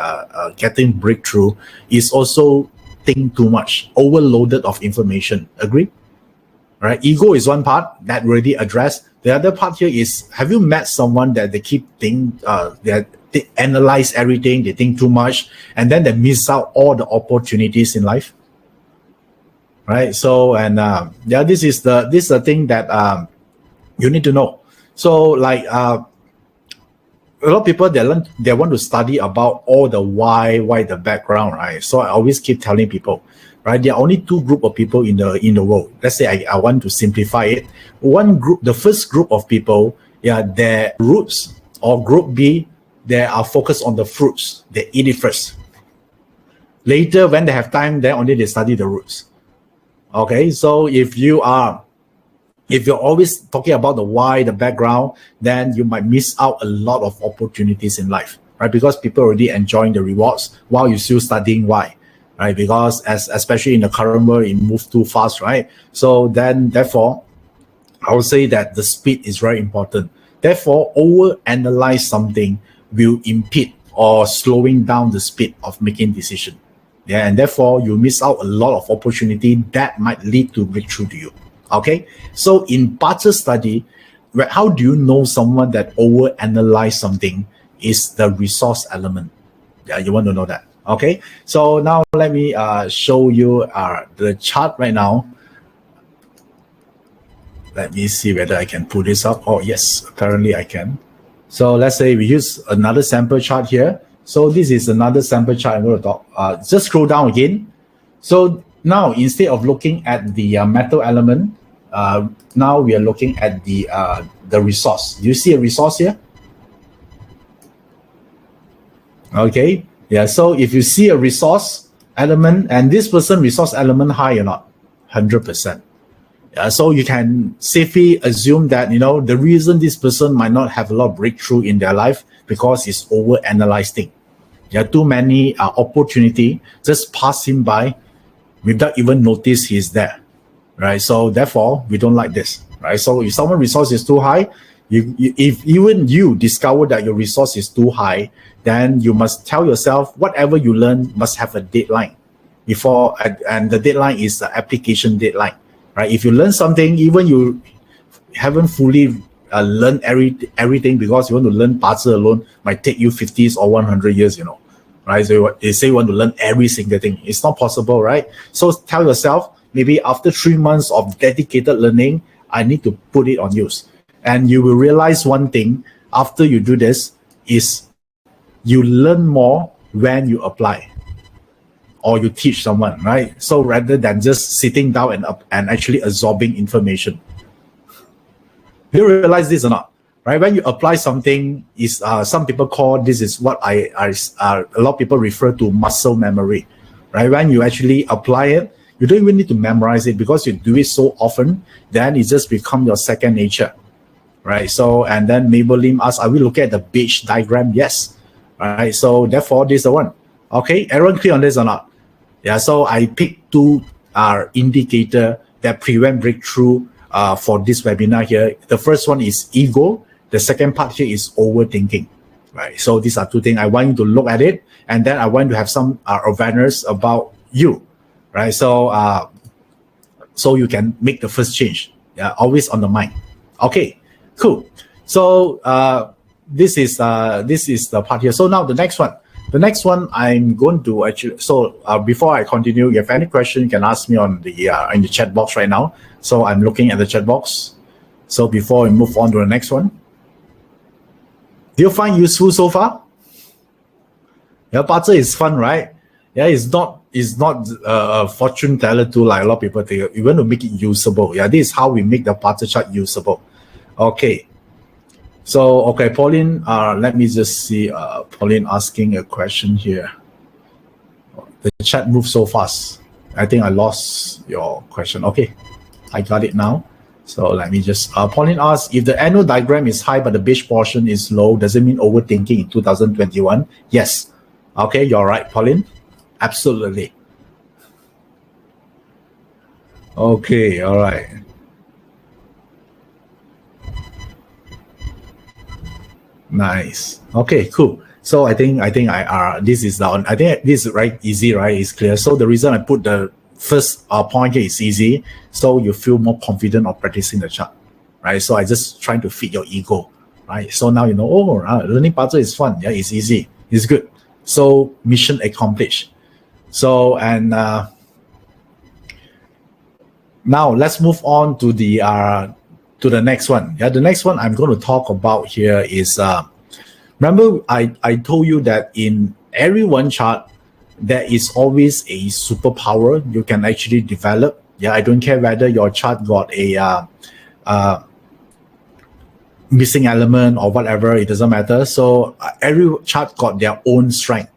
getting breakthrough is also think too much, overloaded of information. Agree? Right? Ego is one part that already addressed. The other part here is, have you met someone that they keep think that they analyze everything, they think too much, and then they miss out all the opportunities in life? Right? So, and yeah, this is the thing that you need to know. So, like a lot of people they want to study about all the why the background, right? So I always keep telling people, right? There are only two group of people in the world. Let's say I want to simplify it. One group, the first group of people, yeah, their roots, or group B, they are focused on the fruits. They eat it first. Later, when they have time, then only they study the roots. Okay, so if you're always talking about the why, the background, then you might miss out a lot of opportunities in life, right? Because people already enjoying the rewards while you're still studying why, right? Because especially in the current world, it moves too fast, right? So then, therefore, I would say that the speed is very important. Therefore, overanalyze something will impede or slowing down the speed of making decision. Yeah, and therefore you miss out a lot of opportunity that might lead to breakthrough to you. Okay, so in BaZi study, how do you know someone that overanalyze something is the resource element? Yeah, you want to know that. Okay, so now let me show you the chart right now. Let me see whether I can pull this up. Oh yes, apparently I can. So let's say we use another sample chart here. So this is another sample chart I'm going to talk. Just scroll down again. So now instead of looking at the metal element, now we are looking at the resource. Do you see a resource here? Okay. Yeah. So if you see a resource element and this person resource element high or not, 100%. Yeah, so you can safely assume that the reason this person might not have a lot of breakthrough in their life because it's overanalyzing. There are too many opportunity just pass him by without even notice he's there, right? So therefore, we don't like this, right? So if someone resource is too high, if even you discover that your resource is too high, then you must tell yourself whatever you learn must have a deadline before, and the deadline is the application deadline, right? If you learn something, even you haven't fully learn everything, because you want to learn BaZi alone might take you 50s or 100 years, right? So they say you want to learn every single thing. It's not possible, right? So tell yourself, maybe after 3 months of dedicated learning, I need to put it on use. And you will realize one thing after you do this is you learn more when you apply or you teach someone, right? So rather than just sitting down and actually absorbing information. Do you realize this or not? Right? When you apply something, is some people call this is what a lot of people refer to muscle memory. Right? When you actually apply it, you don't even need to memorize it because you do it so often, then it just becomes your second nature. Right? So, and then Maybelline asks, are we looking at the beige diagram? Yes. Right? So therefore, this is the one. Okay, everyone clear on this or not? Yeah, so I picked two indicator that prevent breakthrough for this webinar here. The first one is ego. The second part here is overthinking, right? So these are two things I want you to look at it, and then I want to have some awareness about you, right? So so you can make the first change. Yeah, always on the mind. Okay, cool. So this is the part here. So now the next one. The next one I'm going to actually, so before I continue, if you have any question, you can ask me on the in the chat box right now. So I'm looking at the chat box. So before we move on to the next one, do you find useful so far? Yeah, BaZi is fun, right? Yeah, it's not a fortune teller too, like a lot of people think. We want to make it usable. Yeah, this is how we make the BaZi chart usable. Okay. So, okay, Pauline, let me just see, Pauline asking a question here. The chat moves so fast. I think I lost your question. Okay, I got it now. So let me just, Pauline asks, if the annual diagram is high but the beige portion is low, does it mean overthinking in 2021? Yes. Okay, you're right, Pauline. Absolutely. Okay, all right. Nice. Okay, cool. So I think this is down. I think this is right easy, right? It's clear. So the reason I put the first point here is easy, so you feel more confident of practicing the chart, right? So I just trying to feed your ego, right? So now you know, learning BaZi is fun. Yeah, it's easy. It's good. So mission accomplished. So and now let's move on to the next one. Yeah, the next one I'm going to talk about here is remember I told you that in every one chart there is always a superpower you can actually develop. Yeah, I don't care whether your chart got a missing element or whatever, it doesn't matter. So every chart got their own strength.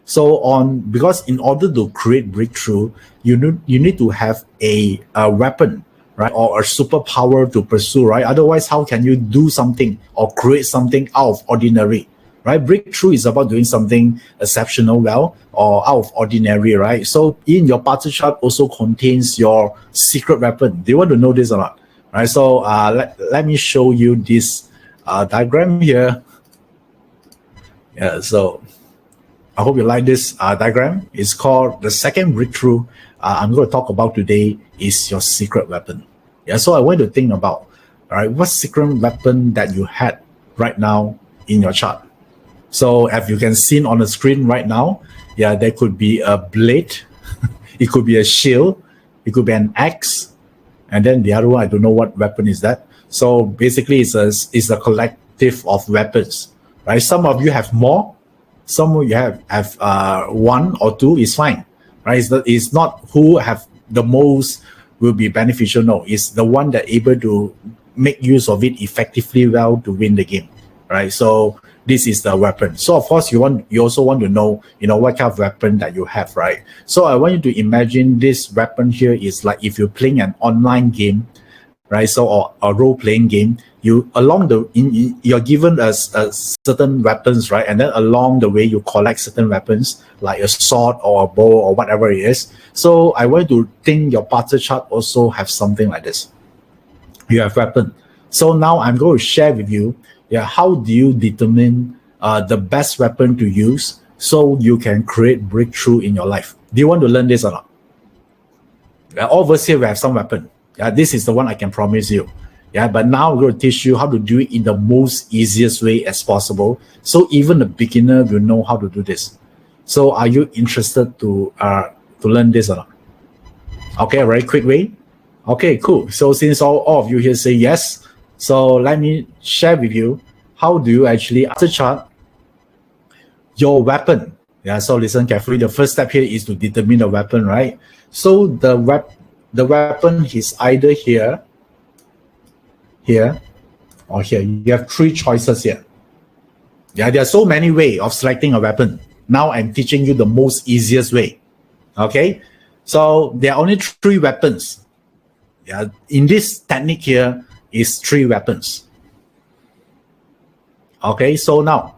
So because in order to create breakthrough, you need to have a weapon, right, or a superpower to pursue, right? Otherwise, how can you do something or create something out of ordinary, right? Breakthrough is about doing something exceptional well or out of ordinary, right? So in your BaZi chart also contains your secret weapon. Do you want to know this or not? Right? So let me show you this diagram here. Yeah, so I hope you like this diagram. It's called the second breakthrough I'm going to talk about today is your secret weapon. Yeah, so I want to think about, all right, what secret weapon that you had right now in your chart. So as you can see on the screen right now, yeah, there could be a blade, it could be a shield, it could be an axe, and then the other one, I don't know what weapon is that. So basically, it's a collective of weapons, right? Some of you have more, some of you have one or two is fine, right? It's not who have the most will be beneficial. No, it's the one that able to make use of it effectively well to win the game, right? So this is the weapon. So of course you also want to know, what kind of weapon that you have, right? So I want you to imagine this weapon here is like if you're playing an online game, right? So or a role-playing game, you're given a certain weapons, right? And then along the way you collect certain weapons like a sword or a bow or whatever it is. So I want you to think your BaZi chart also have something like this. You have weapon. So now I'm going to share with you, how do you determine the best weapon to use so you can create breakthrough in your life? Do you want to learn this or not? All of us here, we have some weapon. Yeah, this is the one I can promise you. Yeah, but now I'm going to teach you how to do it in the most easiest way as possible. So even a beginner will know how to do this. So are you interested to learn this or not? Okay, a very quick way. Okay, cool. So since all of you here say yes, so let me share with you how do you actually BaZi chart your weapon. Yeah, so listen carefully. The first step here is to determine the weapon, right? So the weapon is either here, or here. You have three choices here. Yeah, there are so many ways of selecting a weapon. Now I'm teaching you the most easiest way. Okay, so there are only three weapons. Yeah, in this technique here is three weapons. Okay, so now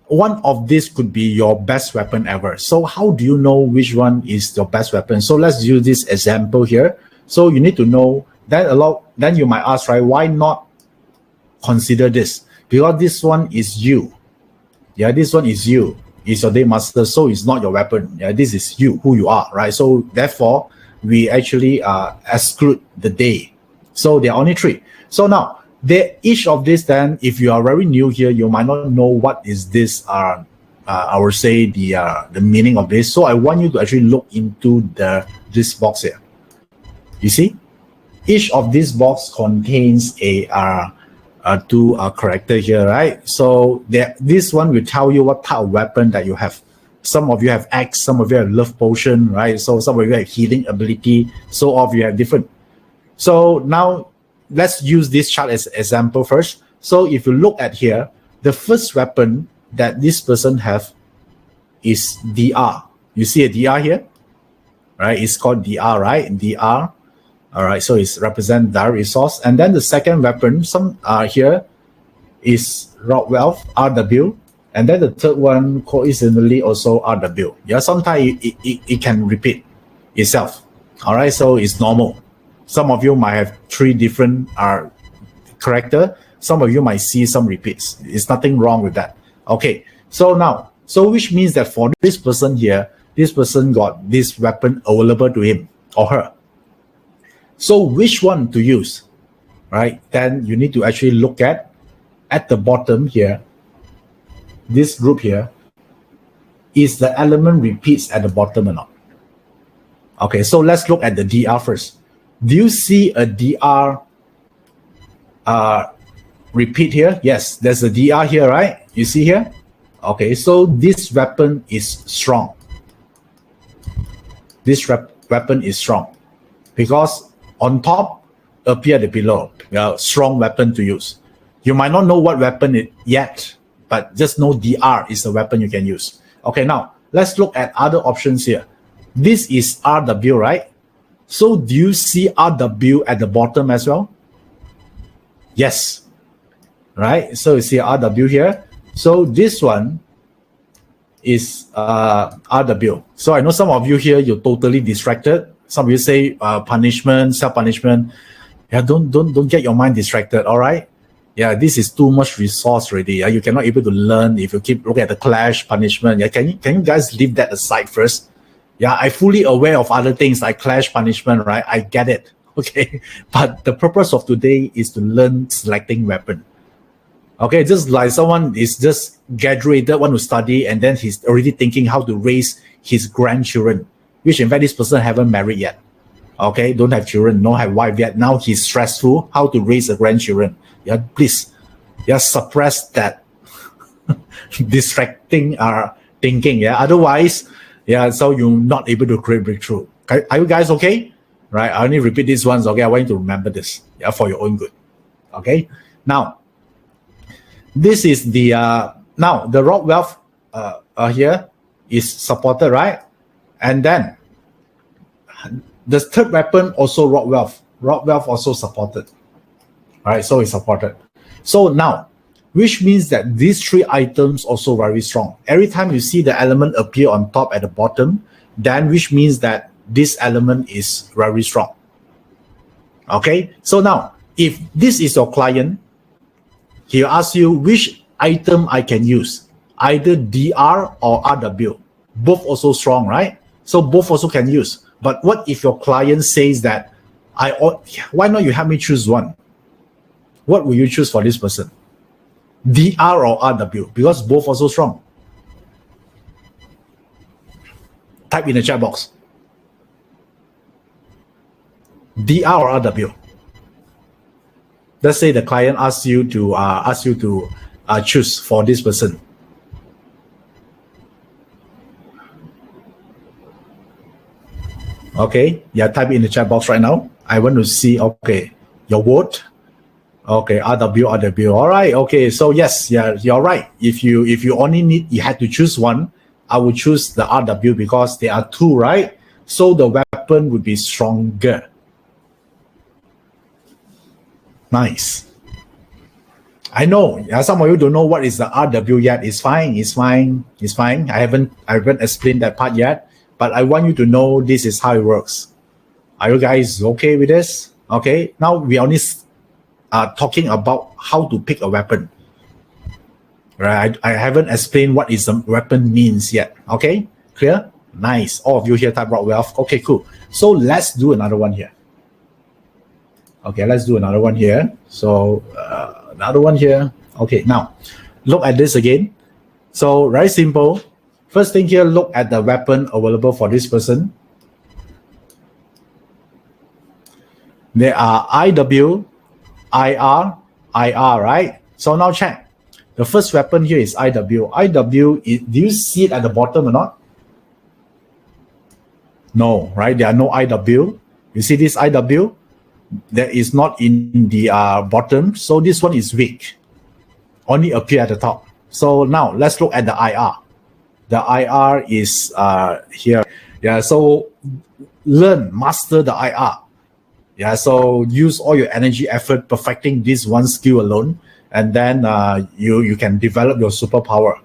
one of these could be your best weapon ever. So how do you know which one is your best weapon? So let's use this example here. So you need to know that then you might ask, right, why not consider this? Because this one is you. Yeah, this one is you. It's your day master, so it's not your weapon. Yeah, this is you, who you are, right? So therefore, we actually exclude the day. So there are only three. So now, each of this, then, if you are very new here, you might not know what is this. I would say the meaning of this. So I want you to actually look into this box here. You see? each of these box contains a two character here, right? So this one will tell you what type of weapon that you have. Some of you have X, some of you have love potion, right? So some of you have healing ability, so all of you have different. So now let's use this chart as example first. So if you look at here, the first weapon that this person have is DR. You see a DR here, right? It's called DR, right? DR. All right, so it's represent direct resource. And then the second weapon, some here is rock wealth, RW. And then the third one, coincidentally, also RW. Yeah, sometimes it can repeat itself. All right, so it's normal. Some of you might have three different character. Some of you might see some repeats. It's nothing wrong with that. Okay, so now, so which means that for this person here, this person got this weapon available to him or her. So which one to use, right? Then you need to actually look at the bottom here, this group here, is the element repeats at the bottom or not? Okay, so let's look at the DR first. Do you see a DR repeat here? Yes, there's a DR here, right? You see here? Okay, so this weapon is strong. This weapon is strong because on top appear the below, strong weapon to use. You might not know what weapon it yet, but just know DR is the weapon you can use. Okay, now let's look at other options here. This is RW, right? So do you see RW at the bottom as well? Yes, right? So you see RW here. So this one is RW. So I know some of you here, you're totally distracted. Some of you say punishment, self-punishment. Yeah, don't get your mind distracted, all right? Yeah, this is too much resource already. Yeah, you cannot able to learn if you keep looking at the clash, punishment. Yeah, can you guys leave that aside first? Yeah, I'm fully aware of other things like clash, punishment, right? I get it, okay? But the purpose of today is to learn selecting weapon. Okay, just like someone is just graduated, want to study, and then he's already thinking how to raise his grandchildren, which in fact this person haven't married yet. Okay, don't have children, don't have wife yet. Now he's stressful how to raise a grandchildren. Yeah, please, yeah, suppress that distracting thinking. Yeah, otherwise, yeah, so you're not able to create breakthrough. Okay? Are you guys okay? Right, I only repeat these ones. Okay, I want you to remember this. Yeah, for your own good. Okay, now this is the now the rock wealth here is supported, right? And then the third weapon also rock wealth. Rock wealth also supported. All right, so it's supported. So now, which means that these three items also very strong. Every time you see the element appear on top at the bottom, then which means that this element is very strong. Okay, so now if this is your client, he'll ask you which item I can use, either DR or RW. Both also strong, right? So both also can use. But what if your client says that why not you help me choose one? What will you choose for this person? DR or RW? Because both also strong. Type in the chat box. DR or RW? Let's say the client asks you to choose for this person. Okay, yeah, type in the chat box right now. I want to see, okay, your vote. Okay, RW. All right, okay, so yes, yeah, you're right. If you you had to choose one, I would choose the RW because there are two, right? So the weapon would be stronger. Nice. I know, yeah, some of you don't know what is the RW yet. It's fine. I haven't explained that part yet. But I want you to know this is how it works. Are you guys okay with this? Okay. Now we only talking about how to pick a weapon. Right. I haven't explained what is a weapon means yet. Okay. Clear? Nice. All of you here type rock wealth. Okay, cool. So let's do another one here. Okay, let's do another one here. So another one here. Okay. Now look at this again. So very simple. First thing here, look at the weapon available for this person. There are IW, IR, IR, right? So now check. The first weapon here is IW. IW, do you see it at the bottom or not? No, right? There are no IW. You see this IW? That is not in the bottom. So this one is weak. Only appear at the top. So now let's look at the IR. The IR is here. Yeah, so master the IR. Yeah, so use all your energy, effort, perfecting this one skill alone, and then you can develop your superpower.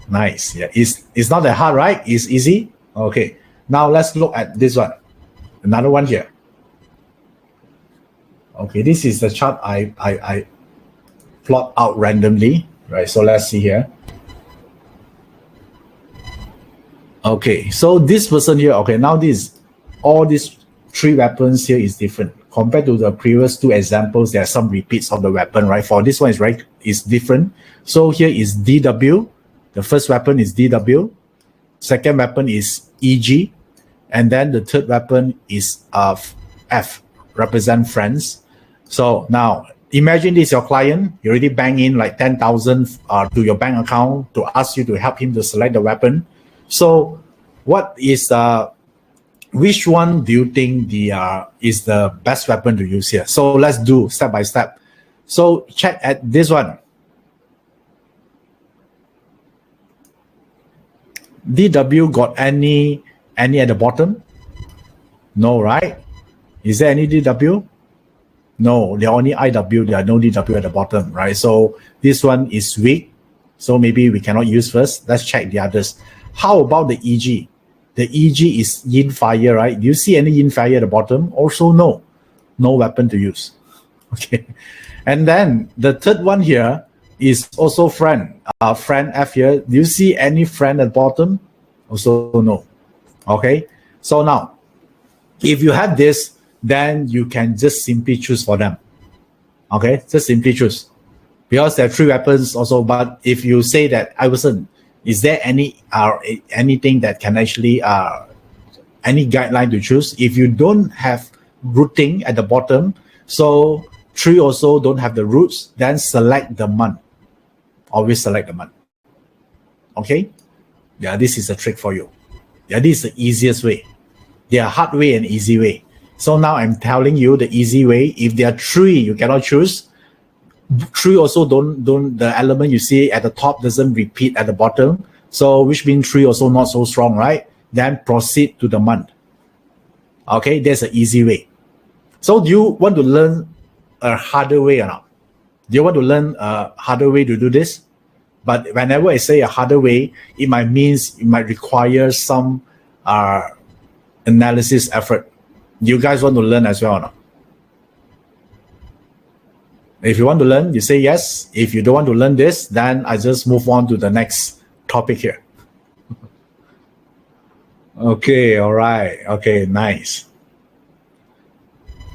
Nice. Yeah, it's not that hard, right? It's easy. Okay. Now let's look at this one. Another one here. Okay, this is the chart I plot out randomly, right? So let's see here. Okay, so this person here, okay, now all these three weapons here is different. Compared to the previous two examples, there are some repeats of the weapon, right? For this one is different. So here is DW. The first weapon is DW. Second weapon is EG. And then the third weapon is F, represent friends. So now imagine this is your client. You already bang in like 10,000 to your bank account to ask you to help him to select the weapon. So what is which one do you think is the best weapon to use here? So let's do step by step. So check at this one. DW got any at the bottom? No, right? Is there any DW? No, there are only IW. There are no DW at the bottom, right? So this one is weak. So maybe we cannot use first. Let's check the others. How about the EG? The EG is yin fire, right? Do you see any yin fire at the bottom? Also, no weapon to use. Okay. And then the third one here is also friend. Friend F here. Do you see any friend at the bottom? Also, no. Okay. So now, if you have this, then you can just simply choose for them. Okay. Just simply choose. Because there are three weapons also. But if you say that, Iverson, is there anything that can actually any guideline to choose? If you don't have rooting at the bottom, so three also don't have the roots, then select the month. Always select the month. Okay? Yeah, this is a trick for you. Yeah, this is the easiest way. There are hard way and easy way. So now I'm telling you the easy way. If there are three you cannot choose, three also don't the element you see at the top doesn't repeat at the bottom, so which means three also not so strong, right? Then proceed to the month. Okay, there's an easy way. So do you want to learn a harder way or not? Do you want to learn a harder way to do this? But whenever I say a harder way, it might require some analysis effort. Do you guys want to learn as well or not? If you want to learn, you say yes. If you don't want to learn this, then I just move on to the next topic here. Okay, all right. Okay, nice.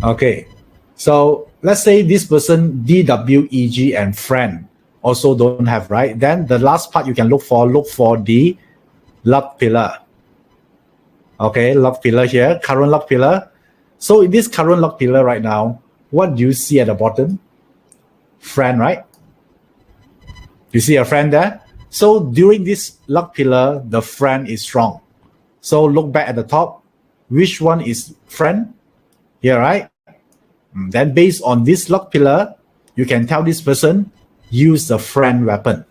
Okay, so let's say this person, DWEG and friend also don't have, right? Then the last part you can look for the luck pillar. Okay, luck pillar here, current luck pillar. So in this current luck pillar right now, what do you see at the bottom? Friend, right? You see a friend there? So during this luck pillar, the friend is strong. So look back at the top. Which one is friend? Here, right? Then based on this luck pillar, you can tell this person, use the friend weapon.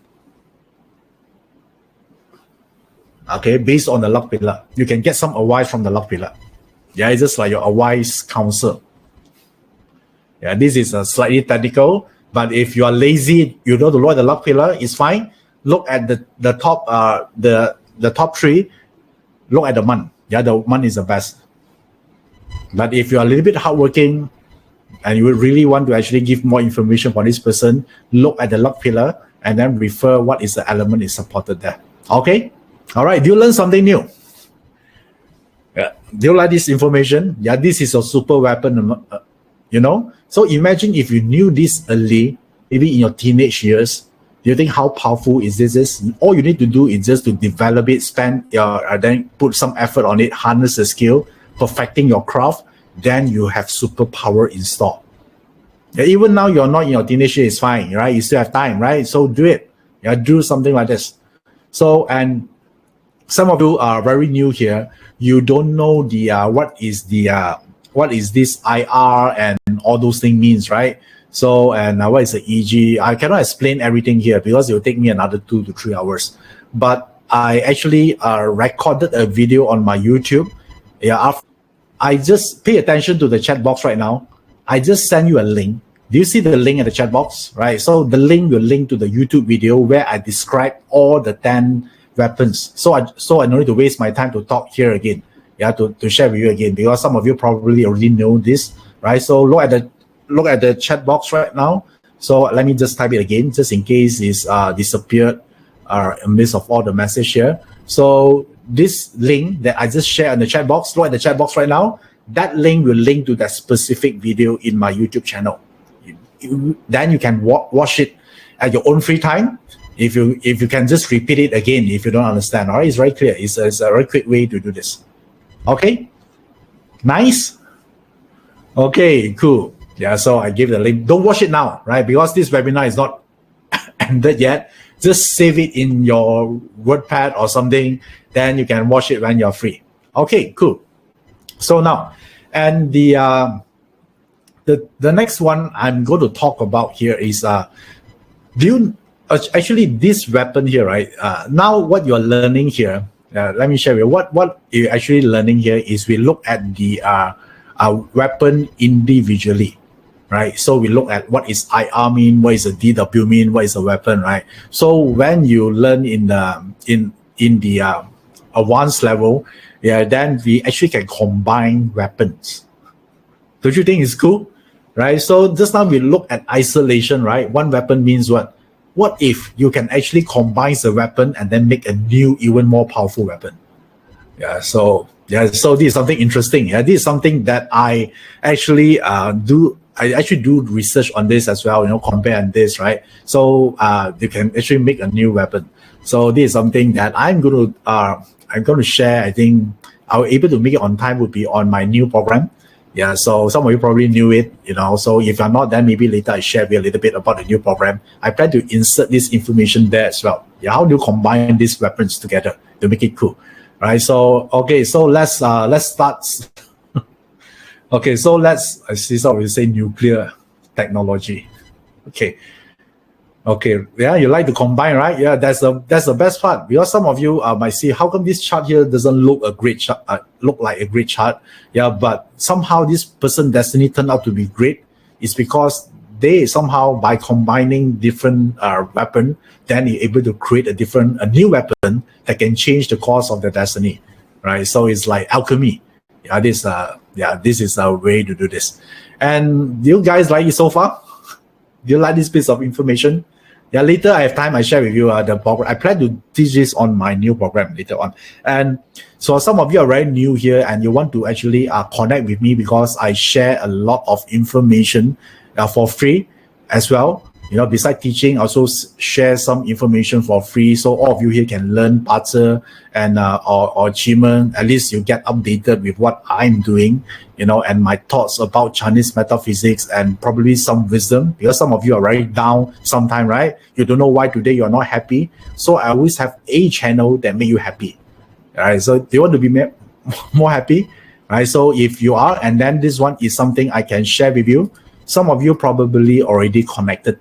Okay, based on the luck pillar. You can get some advice from the luck pillar. Yeah, it's just like your advice counsel. Yeah, this is a slightly technical, but if you are lazy, you know to look at the luck pillar, it's fine. Look at the top the top three, look at the month. Yeah, the month is the best. But if you are a little bit hardworking and you really want to actually give more information for this person, look at the luck pillar and then refer what is the element is supported there. Okay? All right, do you learn something new? Yeah. Do you like this information? Yeah, this is a super weapon, you know? So imagine if you knew this early, maybe in your teenage years, do you think how powerful is this? All you need to do is just to develop it, then put some effort on it, harness the skill, perfecting your craft. then you have superpower installed. Yeah, even now you're not in your teenage years, it's fine, right? You still have time, right? So do it. Yeah, do something like this. So, and some of you are very new here. You don't know the what is this IR and all those things means, right? So, and what is the EG? I cannot explain everything here because it will take me another 2 to 3 hours. But I actually recorded a video on my YouTube. Yeah, I just pay attention to the chat box right now. I just send you a link. Do you see the link in the chat box? Right. So the link will link to the YouTube video where I describe all the 10 weapons. So I don't need to waste my time to talk here again. Yeah, to share with you again, because some of you probably already know this, right? So look at the chat box right now. So let me just type it again, just in case it's disappeared amidst of all the message here. So this link that I just shared in the chat box, look at the chat box right now. That link will link to that specific video in my YouTube channel. Then you can watch it at your own free time. If you can just repeat it again if you don't understand. All right, it's very clear. It's a very quick way to do this. Okay, nice. Okay, cool. Yeah, so I give the link. Don't watch it now, right? Because this webinar is not ended yet. Just save it in your WordPad or something. Then you can watch it when you're free. Okay, cool. So now, and the next one I'm going to talk about here is actually this weapon here, right? Now what you're learning here, let me share with you. What you're actually learning here is we look at the weapon individually, right? So we look at what is IR mean, what is a DW mean, what is a weapon, right? So when you learn in the advanced level, yeah, then we actually can combine weapons. Don't you think it's cool? Right? So just now we look at isolation, right? One weapon means what? What if you can actually combine the weapon and then make a new, even more powerful weapon? Yeah, so this is something interesting. Yeah, this is something that I actually do. I actually do research on this as well, compare on this, right? So you can actually make a new weapon. So this is something that I'm going to share. I think I'll be able to make it on time would be on my new program. Yeah, so some of you probably knew it, so if you're not, then maybe later I share with you a little bit about the new program. I plan to insert this information there as well. Yeah, how do you combine these weapons together to make it cool, right? So, okay, so let's start. Okay, so I see some of you say nuclear technology. Okay, yeah, you like to combine, right? Yeah, that's the best part, because some of you might see, how come this chart here doesn't look like a great chart? Yeah, but somehow this person's destiny turned out to be great. It's because they somehow, by combining different weapon, then you're able to create a new weapon that can change the course of their destiny, right? So it's like alchemy. Yeah, this is a way to do this. And do you guys like it so far? Do you like this piece of information? Yeah, later I have time, I share with you the program. I plan to teach this on my new program later on. And so some of you are very new here and you want to actually connect with me, because I share a lot of information for free as well. Besides teaching, I also share some information for free. So all of you here can learn BaZi and or achievement. At least you get updated with what I'm doing, and my thoughts about Chinese metaphysics and probably some wisdom, because some of you are very down sometime, right? You don't know why today you're not happy. So I always have a channel that make you happy. All right. So do you want to be more happy? Right. So if you are, and then this one is something I can share with you. Some of you probably already connected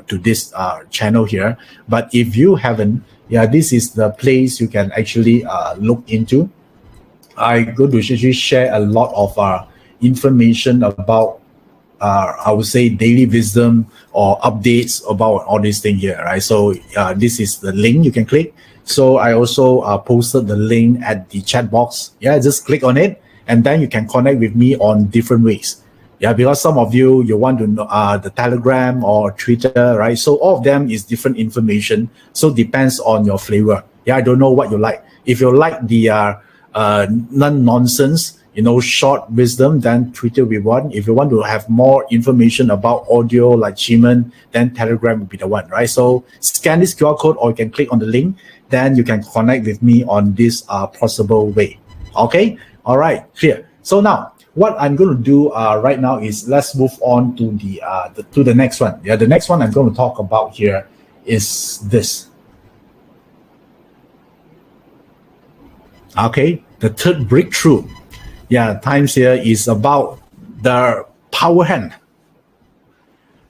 to this channel here, but if you haven't, yeah, this is the place you can actually look into. I go to actually share a lot of information about I would say daily wisdom or updates about all these things here, right? So this is the link you can click. So I also posted the link at the chat box. Yeah, just click on it and then you can connect with me on different ways. Yeah, because some of you want to know the Telegram or Twitter, right? So all of them is different information. So depends on your flavor. Yeah, I don't know what you like. If you like the non-nonsense, short wisdom, then Twitter will be one. If you want to have more information about audio like achievement, then Telegram will be the one, right? So scan this QR code or you can click on the link. Then you can connect with me on this possible way. Okay? All right, clear. So now, what I'm going to do right now is let's move on to the next one. Yeah, the next one I'm going to talk about here is this. Okay, the third breakthrough. Yeah, times here is about the power hand.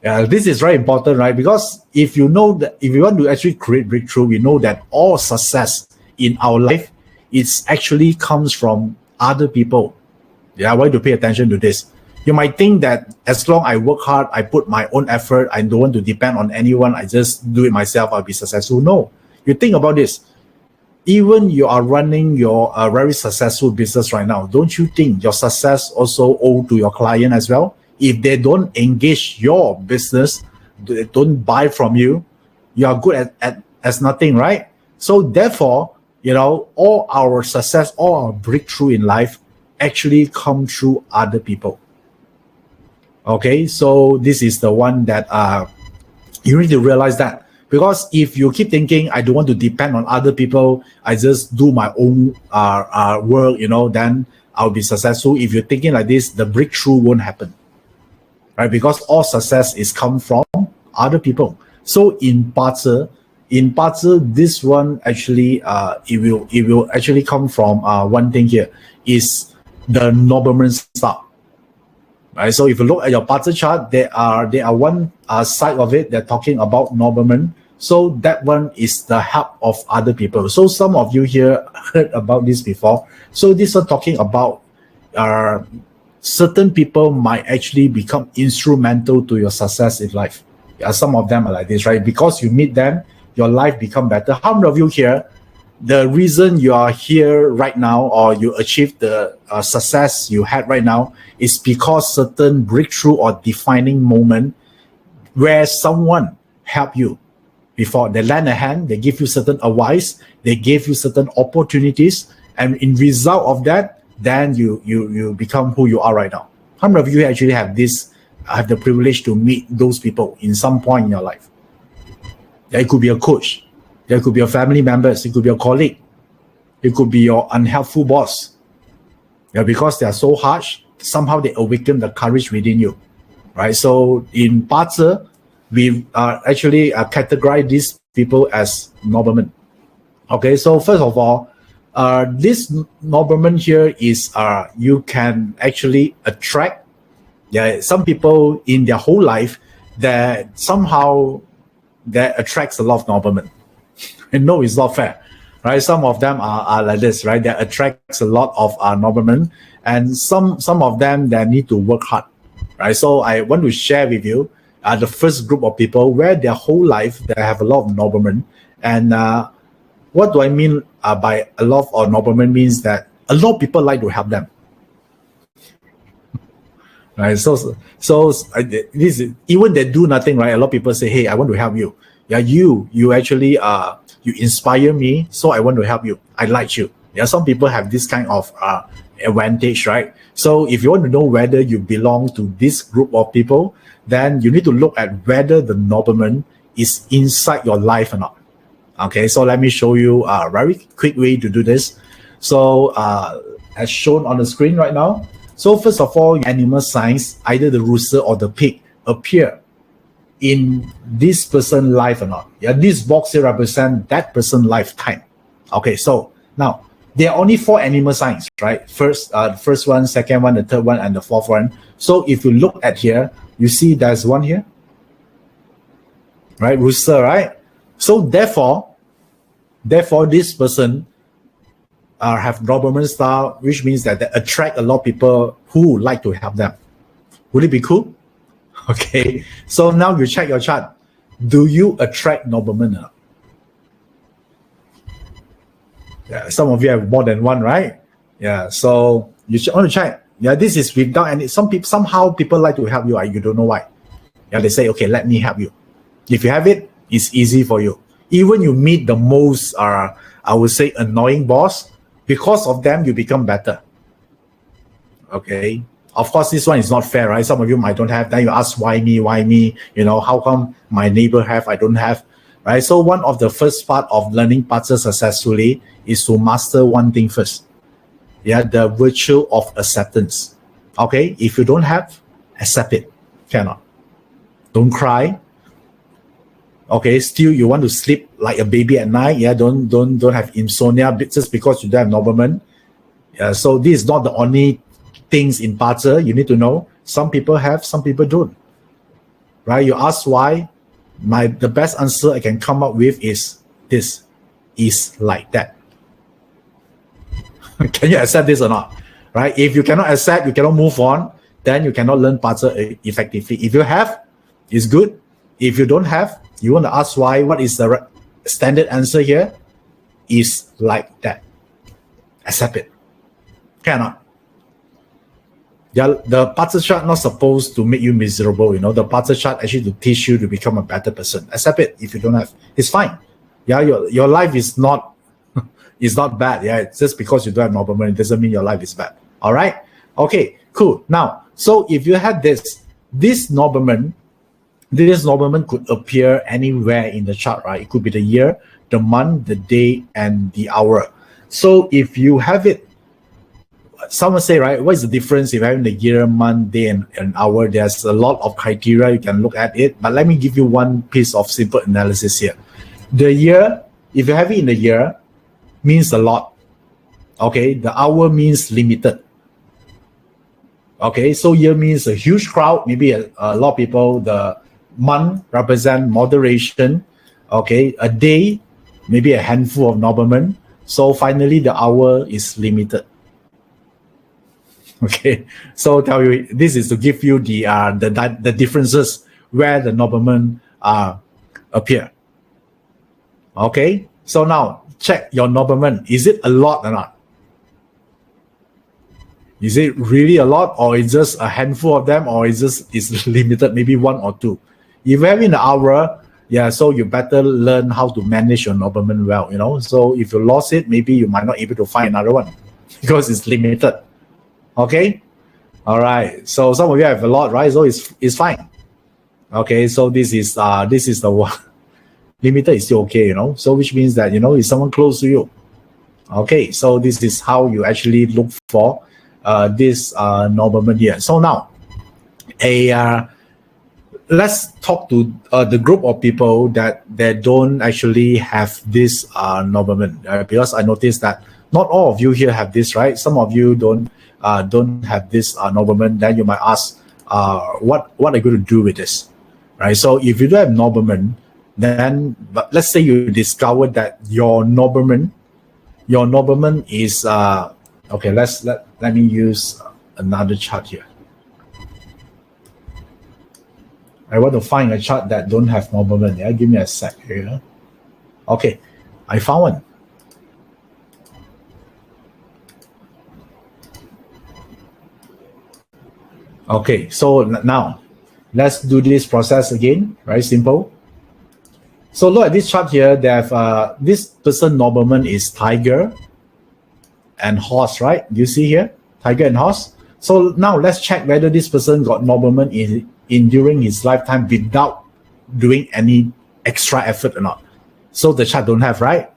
Yeah, this is very important, right? Because if you know that, if you want to actually create breakthrough, we know that all success in our life, it's actually comes from other people. Yeah, I want you to pay attention to this. You might think that as long I work hard, I put my own effort, I don't want to depend on anyone, I just do it myself, I'll be successful. No, you think about this. Even you are running your very successful business right now, don't you think your success also owed to your client as well? If they don't engage your business, they don't buy from you, you are good at as nothing, right? So therefore, all our success, all our breakthrough in life actually come through other people. Okay, so this is the one that you need to realize that. Because if you keep thinking, I don't want to depend on other people, I just do my own work, then I'll be successful. If you're thinking like this, the breakthrough won't happen, right? Because all success is come from other people. So in BaZi, this one actually, it will actually come from one thing here is the Noblemen style. Right, so if you look at your BaZi chart, there are one side of it that talking about Noblemen. So that one is the help of other people. So some of you here heard about this before. So this one talking about certain people might actually become instrumental to your success in life. Yeah, some of them are like this, right? Because you meet them, your life become better. How many of you here, the reason you are here right now or you achieved the success you had right now is because certain breakthrough or defining moment where someone helped you before. They lend a hand, they give you certain advice, they gave you certain opportunities, and in result of that, then you become who you are right now. How many of you actually have the privilege to meet those people in some point in your life? It could be a coach, there could be a family members, it could be a colleague, it could be your unhelpful boss. Yeah, because they are so harsh, somehow they awaken the courage within you, right? So in BaZi, we actually categorize these people as Noblemen. Okay, so first of all, this Noblemen here is you can actually attract. Yeah, some people in their whole life that somehow that attracts a lot of Noblemen. And no, it's not fair, right? Some of them are like this, right? That attracts a lot of Noblemen, and some of them that need to work hard, right? So I want to share with you the first group of people where their whole life they have a lot of Noblemen. And what do I mean by a lot of Noblemen means that a lot of people like to help them, right? So this is, even they do nothing, right? A lot of people say, hey, I want to help you. Yeah, you actually you inspire me, so I want to help you. I like you. Yeah, some people have this kind of advantage, right? So if you want to know whether you belong to this group of people, then you need to look at whether the Nobleman is inside your life or not. Okay, so let me show you a very quick way to do this. So as shown on the screen right now. So first of all, animal signs, either the rooster or the pig, appear in this person's life or not. Yeah, this box here represents that person's lifetime. Okay, so now there are only 4 animal signs, right? First, the first one, second one, the third one, and the fourth one. So if you look at here, you see there's one here, right? Rooster, right? So therefore, this person have Nobleman style, which means that they attract a lot of people who like to help them. Would it be cool? Okay, so now you check your chart. Do you attract Noblemen? Yeah, some of you have more than one, right? Yeah, so you want to check. Yeah, this is without any. Somehow people like to help you. You don't know why. Yeah, they say, okay, let me help you. If you have it, it's easy for you. Even you meet the most, I would say, annoying boss, because of them, you become better. Okay. Of course, this one is not fair, right? Some of you might don't have. Then you ask, why me? Why me? You know, how come my neighbor have, I don't have, right? So one of the first part of learning BaZi successfully is to master one thing first. Yeah, the virtue of acceptance. Okay, if you don't have, accept it. Cannot. Don't cry. Okay, still you want to sleep like a baby at night. Yeah, don't have insomnia just because you don't have Noblemen. Yeah, so this is not the only things in BaZi. You need to know. Some people have, some people don't. Right? You ask why. The best answer I can come up with is this is like that. Can you accept this or not? Right? If you cannot accept, you cannot move on, then you cannot learn BaZi effectively. If you have, it's good. If you don't have, you want to ask why. What is the standard answer here? Is like that. Accept it. Cannot. The BaZi chart not supposed to make you miserable. The BaZi chart actually to teach you to become a better person. Accept it. If you don't have, it's fine. Yeah, your life is not it's not bad. Yeah, it's just because you don't have Noblemen, it doesn't mean your life is bad. All right. Okay. Cool. Now, so if you have this Noblemen could appear anywhere in the chart, right? It could be the year, the month, the day, and the hour. So if you have it, someone say, right, what is the difference if having the year, month, day, and hour? There's a lot of criteria you can look at it, but let me give you one piece of simple analysis here. The year, if you have it in the year, means a lot. Okay, the hour means limited. Okay, so year means a huge crowd, maybe a lot of people. The month represent moderation. Okay, a day, maybe a handful of Noblemen. So finally, the hour is limited. Okay, so tell you this is to give you the differences where the Noblemen appear. Okay, so now check your Noblemen. Is it a lot or not? Is it really a lot, or is just a handful of them, or is limited, maybe one or two? If you have in the hour, yeah, so you better learn how to manage your Noblemen well. So if you lost it, maybe you might not able to find another one because it's limited. Okay, all right. So some of you have a lot, right? So it's fine. Okay, so this is the one. Limited is still okay, So which means that is someone close to you. Okay, so this is how you actually look for this Noblemen here. So now, let's talk to the group of people that don't actually have this Noblemen, because I noticed that not all of you here have this, right? Some of you don't have this Noblemen. Then you might ask, what are you going to do with this, right? So if you don't have Noblemen, then but let's say you discover that your Noblemen is okay. Let me use another chart here. I want to find a chart that don't have Noblemen. Yeah, give me a sec here. Okay, I found one. Okay, so now let's do this process again. Very simple. So look at this chart here. They have this person Noblemen is tiger and horse, right? Do you see here? Tiger and horse. So now let's check whether this person got Noblemen in during his lifetime without doing any extra effort or not. So the chart don't have, right?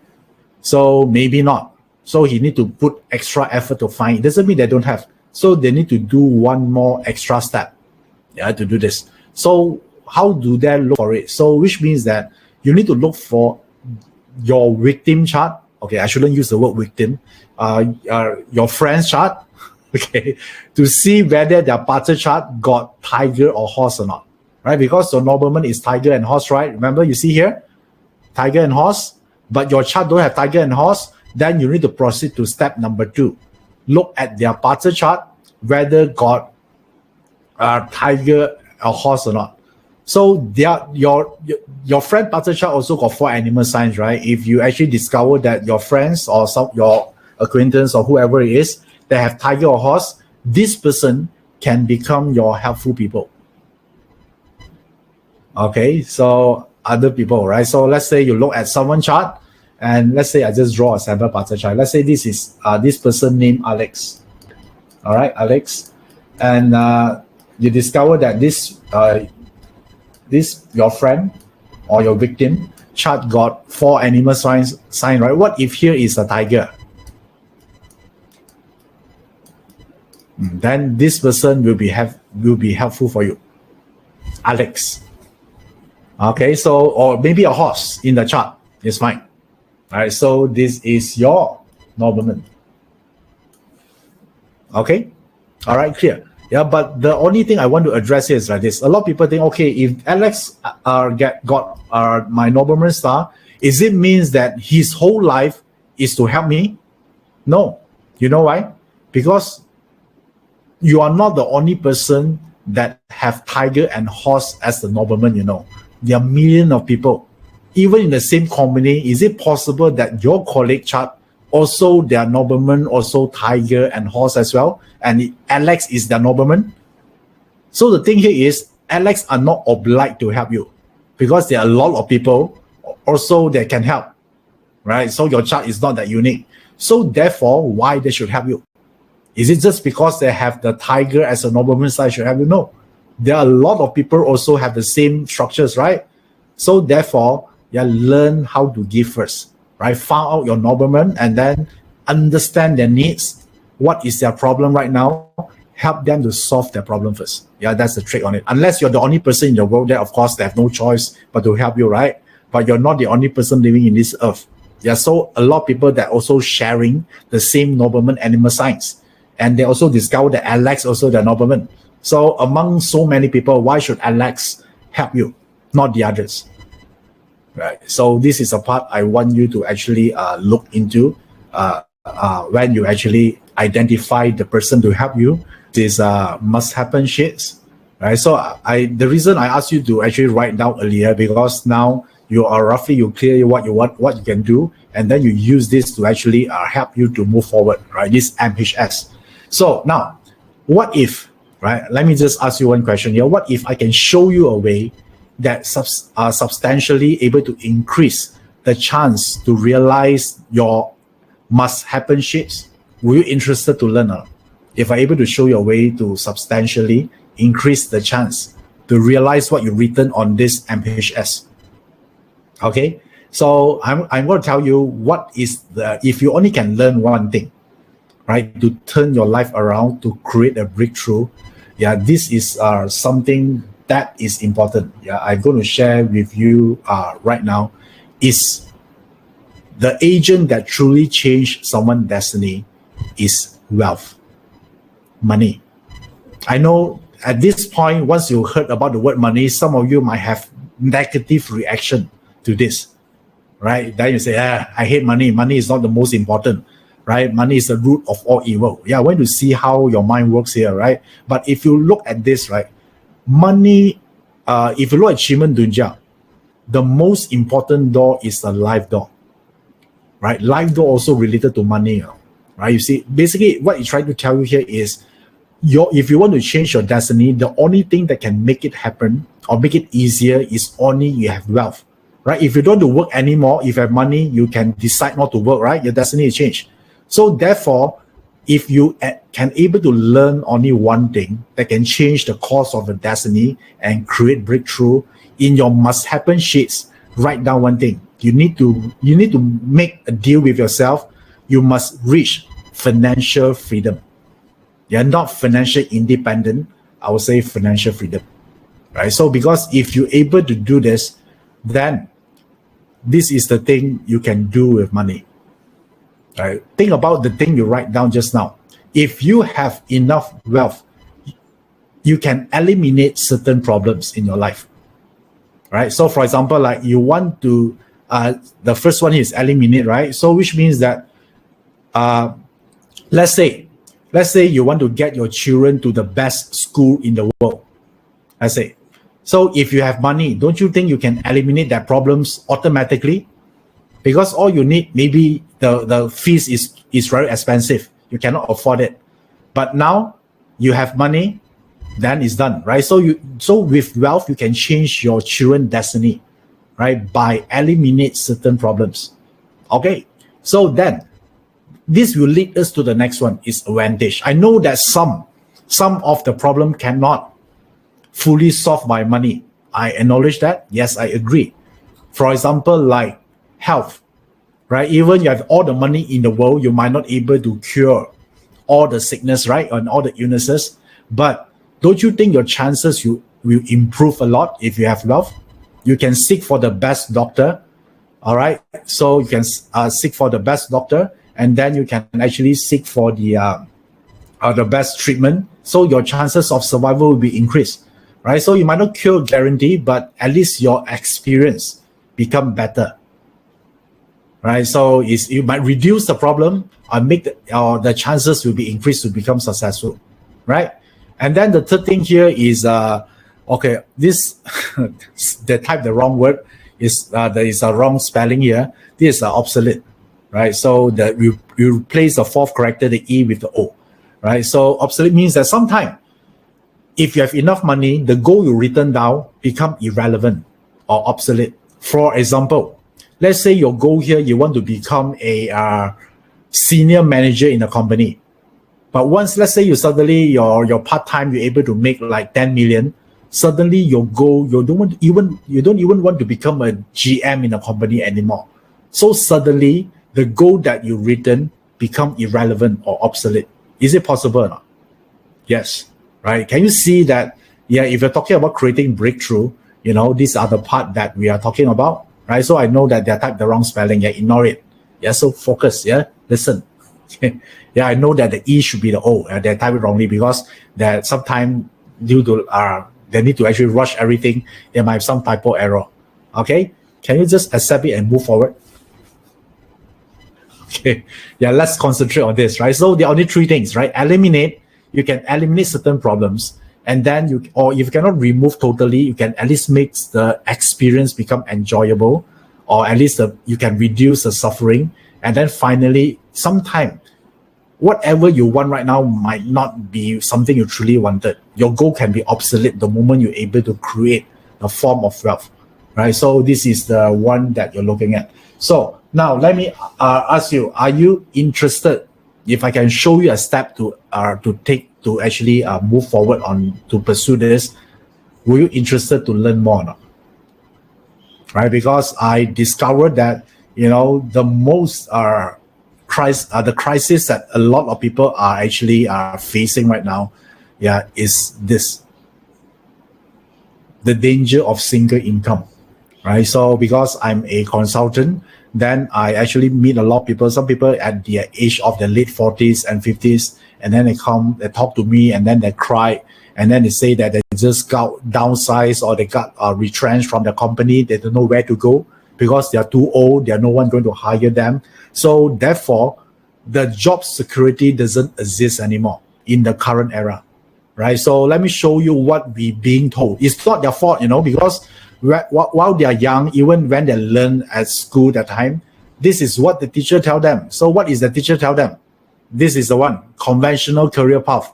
So maybe not. So he need to put extra effort to find. It doesn't mean they don't have. So they need to do one more extra step, yeah, to do this. So how do they look for it? So which means that you need to look for your victim chart. Okay, I shouldn't use the word victim. Your friend's chart. Okay, to see whether their BaZi chart got tiger or horse or not, right? Because your Noblemen is tiger and horse, right? Remember, you see here, tiger and horse, but your chart don't have tiger and horse. Then you need to proceed to step number 2. Look at their BaZi chart, whether got tiger or horse or not. So your friend BaZi chart also got 4 animal signs, right? If you actually discover that your friends or your acquaintance or whoever it is, they have tiger or horse, this person can become your helpful people. Okay, so other people, right? So let's say you look at someone's chart, and let's say I just draw a sample BaZi chart. Let's say this is this person named Alex. All right, Alex, and you discover that this your friend or your victim chart got 4 animal sign, right? What if here is a tiger? then this person will be helpful for you. Alex. Okay, so or maybe a horse in the chart is fine. All right, so this is your nobleman. Okay, all right, clear. Yeah, but the only thing I want to address here is like this. A lot of people think, okay, if Alex got my nobleman star, is it means that his whole life is to help me? No. You know why? Because you are not the only person that have tiger and horse as the nobleman, you know. There are millions of people. Even in the same company, is it possible that your colleague chart also their nobleman, also tiger and horse as well, and Alex is their nobleman? So the thing here is, Alex are not obliged to help you, because there are a lot of people also that can help, right? So your chart is not that unique. So therefore, why they should help you? Is it just because they have the tiger as a nobleman side should help you? No. There are a lot of people also have the same structures, right? So therefore, learn how to give first, right? Find out your nobleman and then understand their needs. What is their problem right now? Help them to solve their problem first. Yeah, that's the trick on it. Unless you're the only person in the world, that of course they have no choice but to help you, right? But you're not the only person living in this earth. Yeah, so a lot of people that also sharing the same nobleman animal signs. And they also discover that Alex also the nobleman. So among so many people, why should Alex help you, not the others? Right. So this is a part I want you to actually look into when you actually identify the person to help you. This must happen sheets. Right. So the reason I asked you to actually write down earlier, because now you clear what you want, what you can do, and then you use this to actually help you to move forward. Right. This MHS. So now, what if? Right. Let me just ask you one question here. What if I can show you a way that are substantially able to increase the chance to realize your must happen shits? Were you interested to learn? If I'm able to show you a way to substantially increase the chance to realize what you've written on this MHS. Okay, so I'm going to tell you what is if you only can learn one thing, right, to turn your life around, to create a breakthrough. Yeah, this is something that is important. Yeah, I'm going to share with you right now is the agent that truly changed someone's destiny is wealth, money. I know at this point, once you heard about the word money, some of you might have negative reaction to this, right? Then you say, I hate money. Money is not the most important, right? Money is the root of all evil. Yeah, I want to see how your mind works here, right? But if you look at this, right, money, if you look at Shimon Dunja, the most important door is the life door, right? Life door also related to money, right? You see, basically what he's trying to tell you here is, if you want to change your destiny, the only thing that can make it happen or make it easier is only you have wealth, right? If you don't want to work anymore, if you have money, you can decide not to work, right? Your destiny is changed. So therefore, if you can able to learn only one thing that can change the course of the destiny and create breakthrough in your must happen sheets, write down one thing. You need to make a deal with yourself. You must reach financial freedom. You're not financial independent. I would say financial freedom, right? So because if you're able to do this, then this is the thing you can do with money. Right? Think about the thing you write down just now. If you have enough wealth, you can eliminate certain problems in your life, right? So for example, like you want to, the first one is eliminate, right? So which means that, let's say you want to get your children to the best school in the world. I say, so if you have money, don't you think you can eliminate that problems automatically? Because all you need, maybe the fees is very expensive. You cannot afford it. But now you have money, then it's done, right? So with wealth, you can change your children's destiny, right? By eliminate certain problems. Okay. So then this will lead us to the next one is advantage. I know that some of the problem cannot fully solved by money. I acknowledge that. Yes, I agree. For example, like health, right? Even you have all the money in the world, you might not able to cure all the sickness, right? And all the illnesses. But don't you think your chances will improve a lot if you have wealth? You can seek for the best doctor. All right. So you can seek for the best doctor, and then you can actually seek for the best treatment. So your chances of survival will be increased, right? So you might not cure guarantee, but at least your experience become better, right? So you might reduce the problem or make the chances will be increased to become successful, right? And then the third thing here is okay, this they typed the wrong word. There is a wrong spelling here. This is obsolete, right? So that you replace the fourth character, the E, with the O, right? So obsolete means that sometime, if you have enough money, the goal you written down become irrelevant or obsolete. For example, let's say your goal here, you want to become a senior manager in a company. But once, let's say you suddenly, your part-time, you're able to make like 10 million, suddenly your goal, you don't even want to become a GM in a company anymore. So suddenly the goal that you written become irrelevant or obsolete. Is it possible or not? Yes, right? Can you see that? Yeah, if you're talking about creating breakthrough, these are the part that we are talking about, right? So I know that they typed the wrong spelling. Yeah, ignore it. Yeah, so focus. Yeah, listen. Yeah, I know that the E should be the O. They type it wrongly because that sometimes due to they need to actually rush everything. There might have some typo error. Okay, can you just accept it and move forward? Okay, yeah, let's concentrate on this, right? So there are only three things, right? You can eliminate certain problems, and then or if you cannot remove totally, you can at least make the experience become enjoyable, or at least you can reduce the suffering. And then finally, sometime, whatever you want right now might not be something you truly wanted. Your goal can be obsolete the moment you're able to create a form of wealth, right? So this is the one that you're looking at. So now let me ask you, are you interested? If I can show you a step to take to actually move forward to pursue this, were you interested to learn more or not? Right? Because I discovered that, the most the crisis that a lot of people are actually facing right now, is this: the danger of single income, right? So because I'm a consultant, then I actually meet a lot of people. Some people at the age of the late 40s and 50s, and then they talk to me, and then they cry, and then they say that they just got downsized or they got retrenched from the company. They don't know where to go because they are too old. There's no one going to hire them. So therefore, the job security doesn't exist anymore in the current era, right? So let me show you what we're being told. It's not their fault, because while they are young, even when they learn at school that time, this is what the teacher tell them. So what is the teacher tell them? This is the one, conventional career path.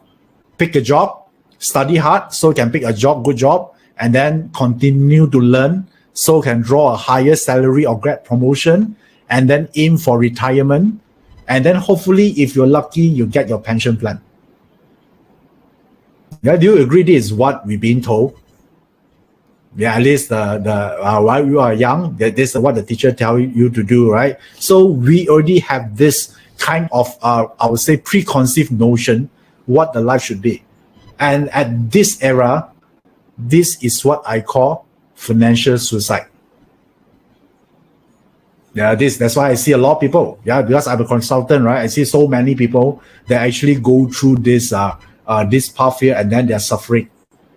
Pick a job, study hard, so can pick a job, good job, and then continue to learn, so can draw a higher salary or get promotion, and then aim for retirement. And then hopefully, if you're lucky, you get your pension plan. Yeah, do you agree this is what we're being told? Yeah, at least while you are young, this is what the teacher tell you to do, right? So we already have this kind of, I would say, preconceived notion what the life should be. And at this era, this is what I call financial suicide. Yeah, that's why I see a lot of people. Yeah, because I'm a consultant, right? I see so many people that actually go through this path here, and then they're suffering.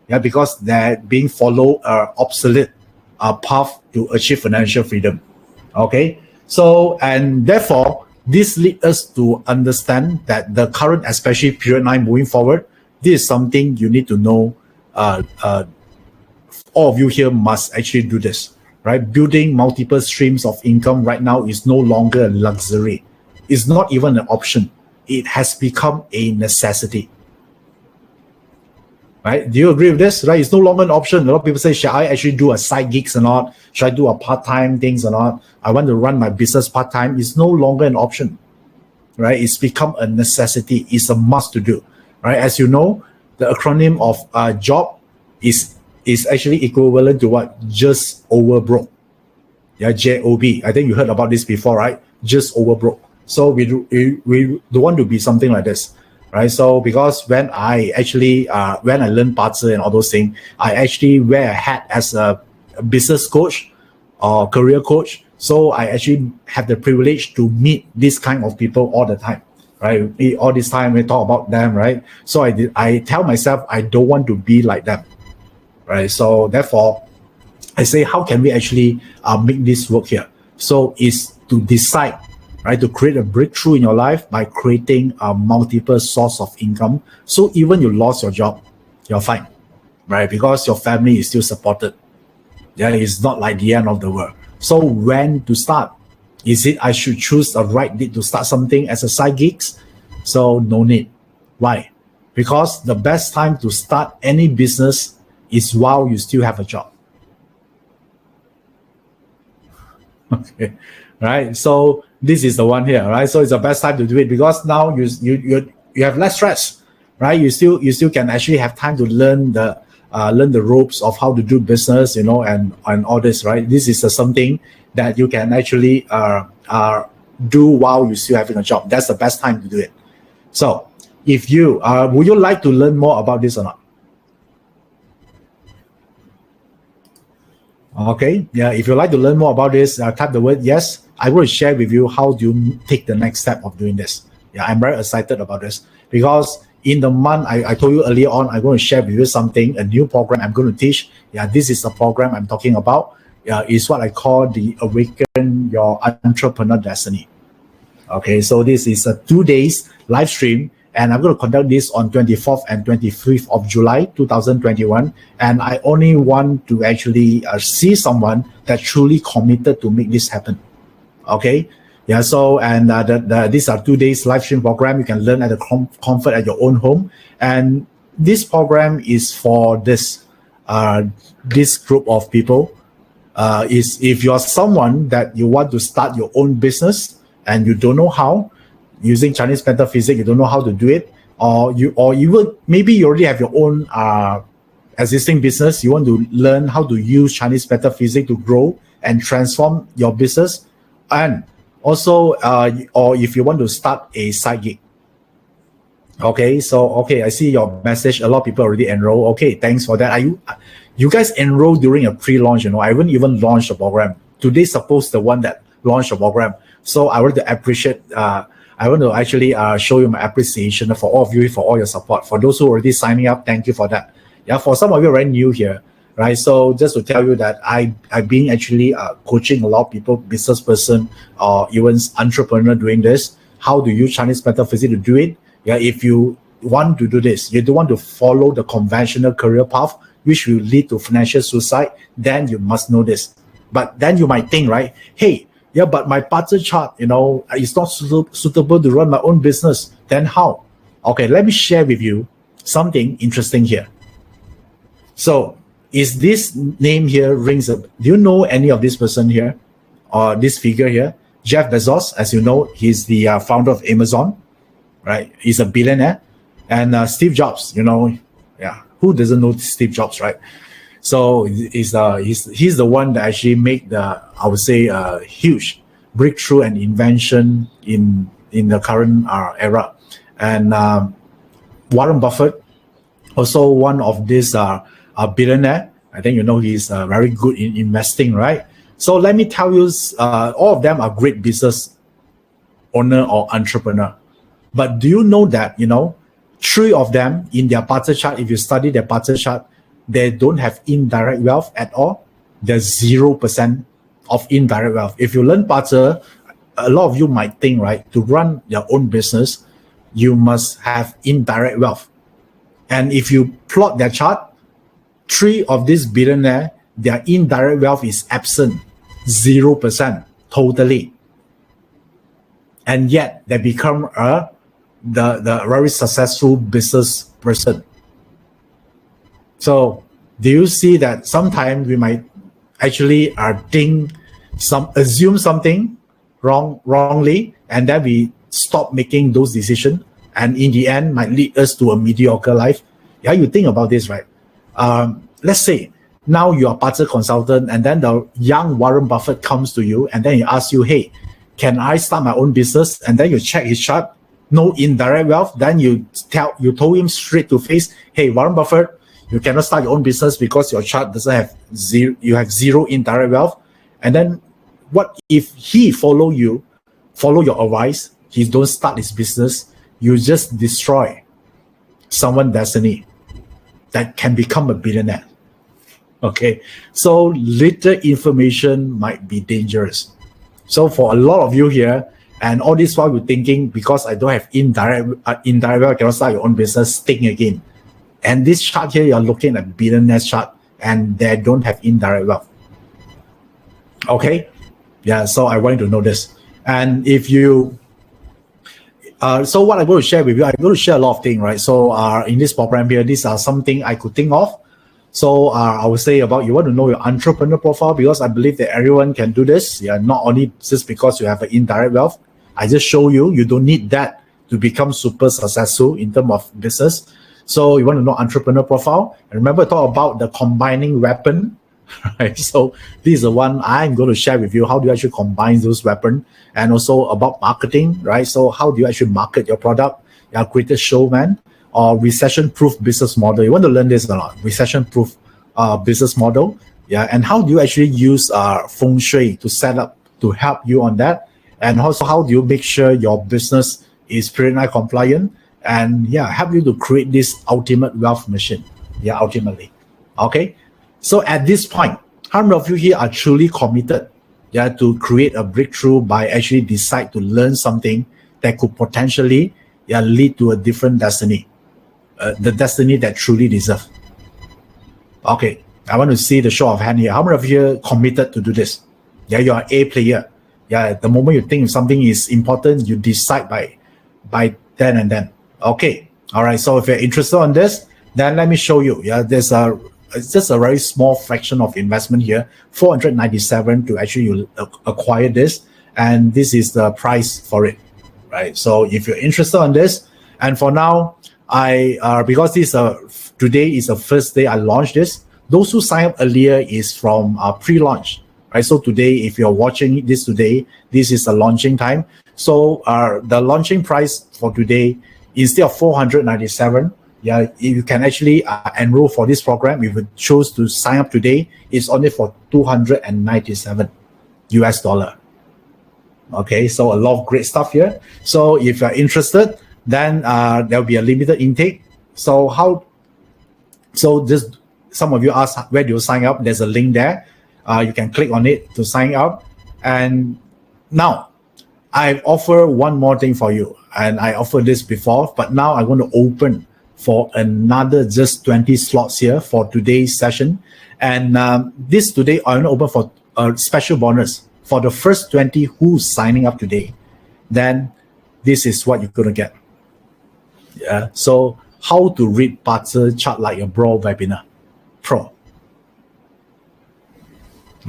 Yeah, because they're being followed obsolete path to achieve financial freedom. Okay, so and therefore this leads us to understand that the current, especially period 9 moving forward, this is something you need to know. All of you here must actually do this, right? Building multiple streams of income right now is no longer a luxury. It's not even an option. It has become a necessity. Right? Do you agree with this? Right? It's no longer an option. A lot of people say, should I actually do a side gigs or not? Should I do a part-time things or not? I want to run my business part-time. It's no longer an option. Right? It's become a necessity. It's a must to do. Right? As you know, the acronym of job is actually equivalent to what? Just over broke. Yeah, JOB. I think you heard about this before, right? Just over broke. So we don't want to be something like this. right? So because when I actually when I learned BaZi and all those things, I actually wear a hat as a business coach or career coach. So I actually have the privilege to meet this kind of people all the time, right? All this time we talk about them, right? So I tell myself I don't want to be like them, right? So therefore, I say, how can we actually make this work here? So is to decide, right, to create a breakthrough in your life by creating a multiple source of income. So even you lost your job, you're fine, right? Because your family is still supported. Yeah, it's not like the end of the world. So when to start? Is it I should choose the right date to start something as a side gigs? So no need. Why? Because the best time to start any business is while you still have a job. Okay, right? So this is the one here, right? So it's the best time to do it because now you have less stress, right? You still can actually have time to learn the ropes of how to do business, and all this, right? This is something that you can actually do while you're still having a job. That's the best time to do it. So if you would you like to learn more about this or not? Okay, yeah, if you'd like to learn more about this, type the word yes. I will share with you how do you take the next step of doing this. Yeah, I'm very excited about this because in the month, I told you earlier on, I'm going to share with you something, a new program I'm going to teach. Yeah, this is a program I'm talking about. Yeah, it's what I call the Awaken Your Entrepreneur Destiny. Okay, so this is a 2 days live stream, and I'm going to conduct this on 24th and 25th of July 2021. And I only want to actually see someone that truly committed to make this happen. Okay, yeah. So and these are 2 days live stream program. You can learn at the comfort at your own home. And this program is for this group of people. Is if you're someone that you want to start your own business and you don't know how, using Chinese metaphysics, you don't know how to do it, or even maybe you already have your own existing business. You want to learn how to use Chinese metaphysics to grow and transform your business, and also or if you want to start a side gig. Okay, so I see your message. A lot of people already enroll. Okay, thanks for that. You guys enroll during a pre-launch? I haven't even launched the program. Today's supposed the one that launched the program. So I want to appreciate. I want to actually show you my appreciation for all of you, for all your support. For those who are already signing up, thank you for that. Yeah, for some of you are very new here, right? So just to tell you that I've been actually coaching a lot of people, business person or even entrepreneur doing this. How to use Chinese metaphysics to do it? Yeah, if you want to do this, you don't want to follow the conventional career path, which will lead to financial suicide, then you must know this. But then you might think, right? Hey, yeah, but my BaZi chart, is not suitable to run my own business. Then how? Okay, let me share with you something interesting here. So, is this name here rings a? Do you know any of this person here, or this figure here? Jeff Bezos, as you know, he's the founder of Amazon, right? He's a billionaire, and Steve Jobs, yeah, who doesn't know Steve Jobs, right? So he's the one that actually made I would say huge breakthrough and invention in the current era. And Warren Buffett, also one of these billionaire. I think he's very good in investing, right? So let me tell you, all of them are great business owner or entrepreneur. But do you know that 3 of them in their BaZi chart, if you study their BaZi chart, they don't have indirect wealth at all. There's 0% of indirect wealth. If you learn BaZi, a lot of you might think, right, to run your own business, you must have indirect wealth. And if you plot their chart, 3 of these billionaires, their indirect wealth is absent, 0%, totally. And yet they become the very successful business person. So do you see that sometimes we might actually assume something wrongly, and then we stop making those decisions, and in the end might lead us to a mediocre life? Yeah, you think about this, right? Let's say now you are a BaZi consultant, and then the young Warren Buffett comes to you, and then he asks you, hey, can I start my own business? And then you check his chart, no indirect wealth, then you told him straight to face, hey, Warren Buffett, you cannot start your own business because your chart doesn't have zero, you have zero indirect wealth. And then what if he follow your advice, he don't start his business, you just destroy someone's destiny that can become a billionaire. Okay, so little information might be dangerous. So for a lot of you here, and all this while you're thinking, because I don't have indirect wealth, I cannot start your own business, think again. And this chart here, you're looking at billionaire chart, and they don't have indirect wealth. Okay, yeah. So I want you to know this. And if you, so what I'm going to share with you, I'm going to share a lot of things, right? So in this program here, these are something I could think of. So I would say about, you want to know your entrepreneur profile, because I believe that everyone can do this. Yeah, not only just because you have an indirect wealth. I just show you, you don't need that to become super successful in terms of business. So you want to know entrepreneur profile. And remember, talk about the combining weapon, right? So this is the one I'm going to share with you. How do you actually combine those weapons? And also about marketing, right? So how do you actually market your product? Your greatest showman, or recession-proof business model. You want to learn this a lot. Recession-proof business model. Yeah. And how do you actually use feng shui to set up to help you on that? And also, how do you make sure your business is period compliant? And yeah, help you to create this ultimate wealth machine. Yeah, ultimately. Okay. So at this point, how many of you here are truly committed, yeah, to create a breakthrough by actually decide to learn something that could potentially, yeah, lead to a different destiny, the destiny that truly deserve? Okay, I want to see the show of hand here. How many of you are committed to do this? Yeah, you are A player. Yeah, the moment you think something is important, you decide by then and then. Okay, all right. So if you're interested on this, then let me show you. Yeah, it's just a very small fraction of investment here, 497 to actually acquire this, and this is the price for it, right? So if you're interested on this, and for now, because this today is the first day I launched this. Those who sign up earlier is from pre-launch. Right, so today, if you're watching this today, this is the launching time. So the launching price for today, instead of 497, yeah, you can actually enroll for this program. If you choose to sign up today, it's only for $297 US. Okay, so a lot of great stuff here. So if you're interested, then there'll be a limited intake. So just some of you ask, where do you sign up? There's a link there. You can click on it to sign up. And now I offer one more thing for you. And I offered this before, but now I'm going to open for another just 20 slots here for today's session. And this today, I'm going to open for a special bonus for the first 20 who's signing up today. Then this is what you're going to get. Yeah. So how to read BaZi chart like a bro webinar pro.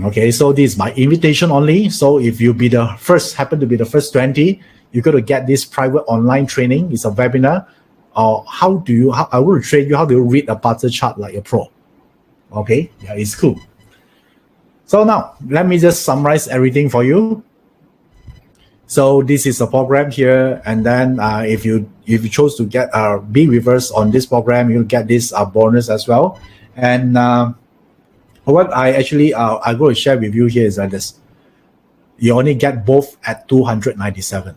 Okay, so this is my invitation only. So if you happen to be the first 20, you're going to get this private online training. It's a webinar. I will train you how to read a BaZi chart like a pro. Okay, yeah, it's cool. So now, let me just summarize everything for you. So this is a program here, and then if you chose to get be with us on this program, you'll get this bonus as well. And what I actually I'm going to share with you here is that this, you only get both at 297.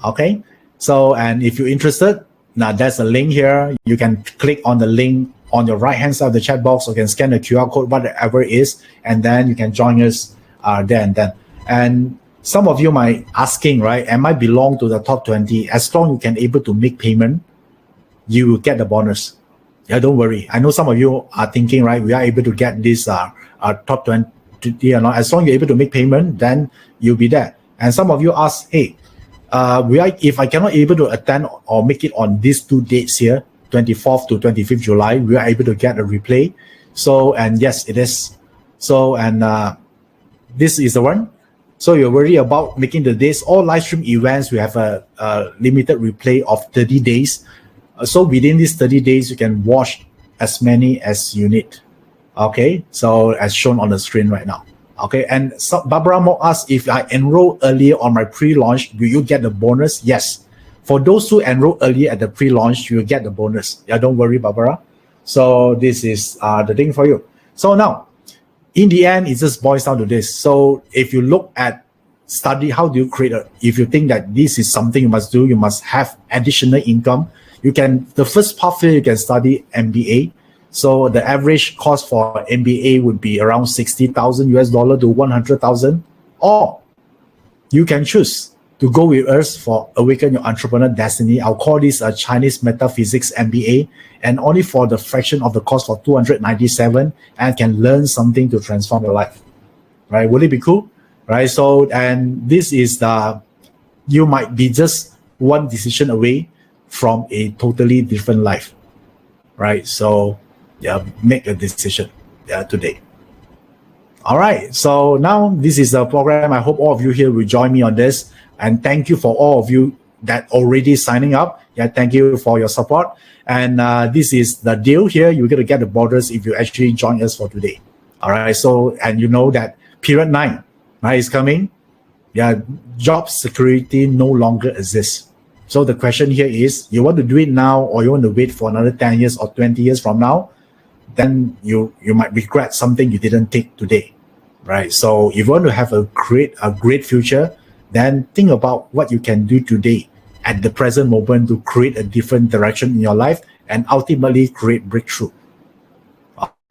Okay, so and if you're interested, now there's a link here. You can click on the link on your right hand side of the chat box, or you can scan the QR code, whatever it is, and then you can join us there and then. And some of you might asking, right, am I belong to the top 20? As long as you can able to make payment, you will get the bonus. Yeah, don't worry. I know some of you are thinking, right, we are able to get this top 20, as long as you're able to make payment, then you'll be there. And some of you ask, hey, if I cannot able to attend or make it on these 2 dates here, 24th to 25th July, we are able to get a replay. So, and yes, it is. So, and this is the one. So you're worried about making the days. All live stream events, we have a limited replay of 30 days. So within these 30 days, you can watch as many as you need. Okay, so as shown on the screen right now. Okay, and so Barbara Mo asked, if I enroll earlier on my pre-launch, will you get the bonus? Yes. For those who enroll early at the pre-launch, you will get the bonus. Yeah, don't worry, Barbara. So this is the thing for you. So now, in the end, it just boils down to this. So if you look at study, how do you create if you think that this is something you must do, you must have additional income. The first pathway, you can study MBA. So the average cost for MBA would be around 60,000 US dollar to 100,000. Or you can choose to go with us for Awaken Your Entrepreneur Destiny. I'll call this a Chinese Metaphysics MBA, and only for the fraction of the cost for 297, and can learn something to transform your life. Right? Would it be cool? Right? So, and this is you might be just one decision away from a totally different life. Right? So, yeah, make a decision today. All right. So now this is the program. I hope all of you here will join me on this. And thank you for all of you that already signing up. Yeah, thank you for your support. And this is the deal here. You're going to get the bonus if you actually join us for today. All right. So, and you know that period 9, right, is coming. Yeah, job security no longer exists. So the question here is, you want to do it now, or you want to wait for another 10 years or 20 years from now? Then you might regret something you didn't take today, right? So if you want to have a great future, then think about what you can do today at the present moment to create a different direction in your life and ultimately create breakthrough.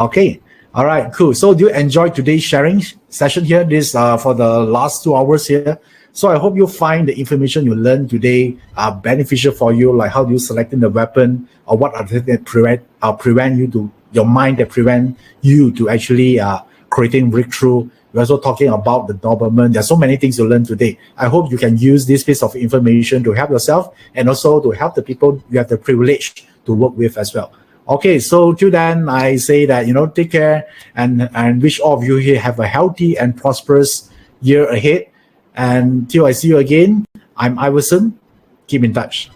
Okay, all right, cool. So do you enjoy today's sharing session here? This for the last 2 hours here. So I hope you find the information you learned today beneficial for you, like how do you selecting the weapon, or what are the things that prevent you to your mind that prevent you to actually creating breakthrough. We're also talking about the Noblemen. There's so many things you learned today. I hope you can use this piece of information to help yourself and also to help the people you have the privilege to work with as well. Okay, so till then, I say that, take care and wish all of you here have a healthy and prosperous year ahead. And till I see you again, I'm Iverson. Keep in touch.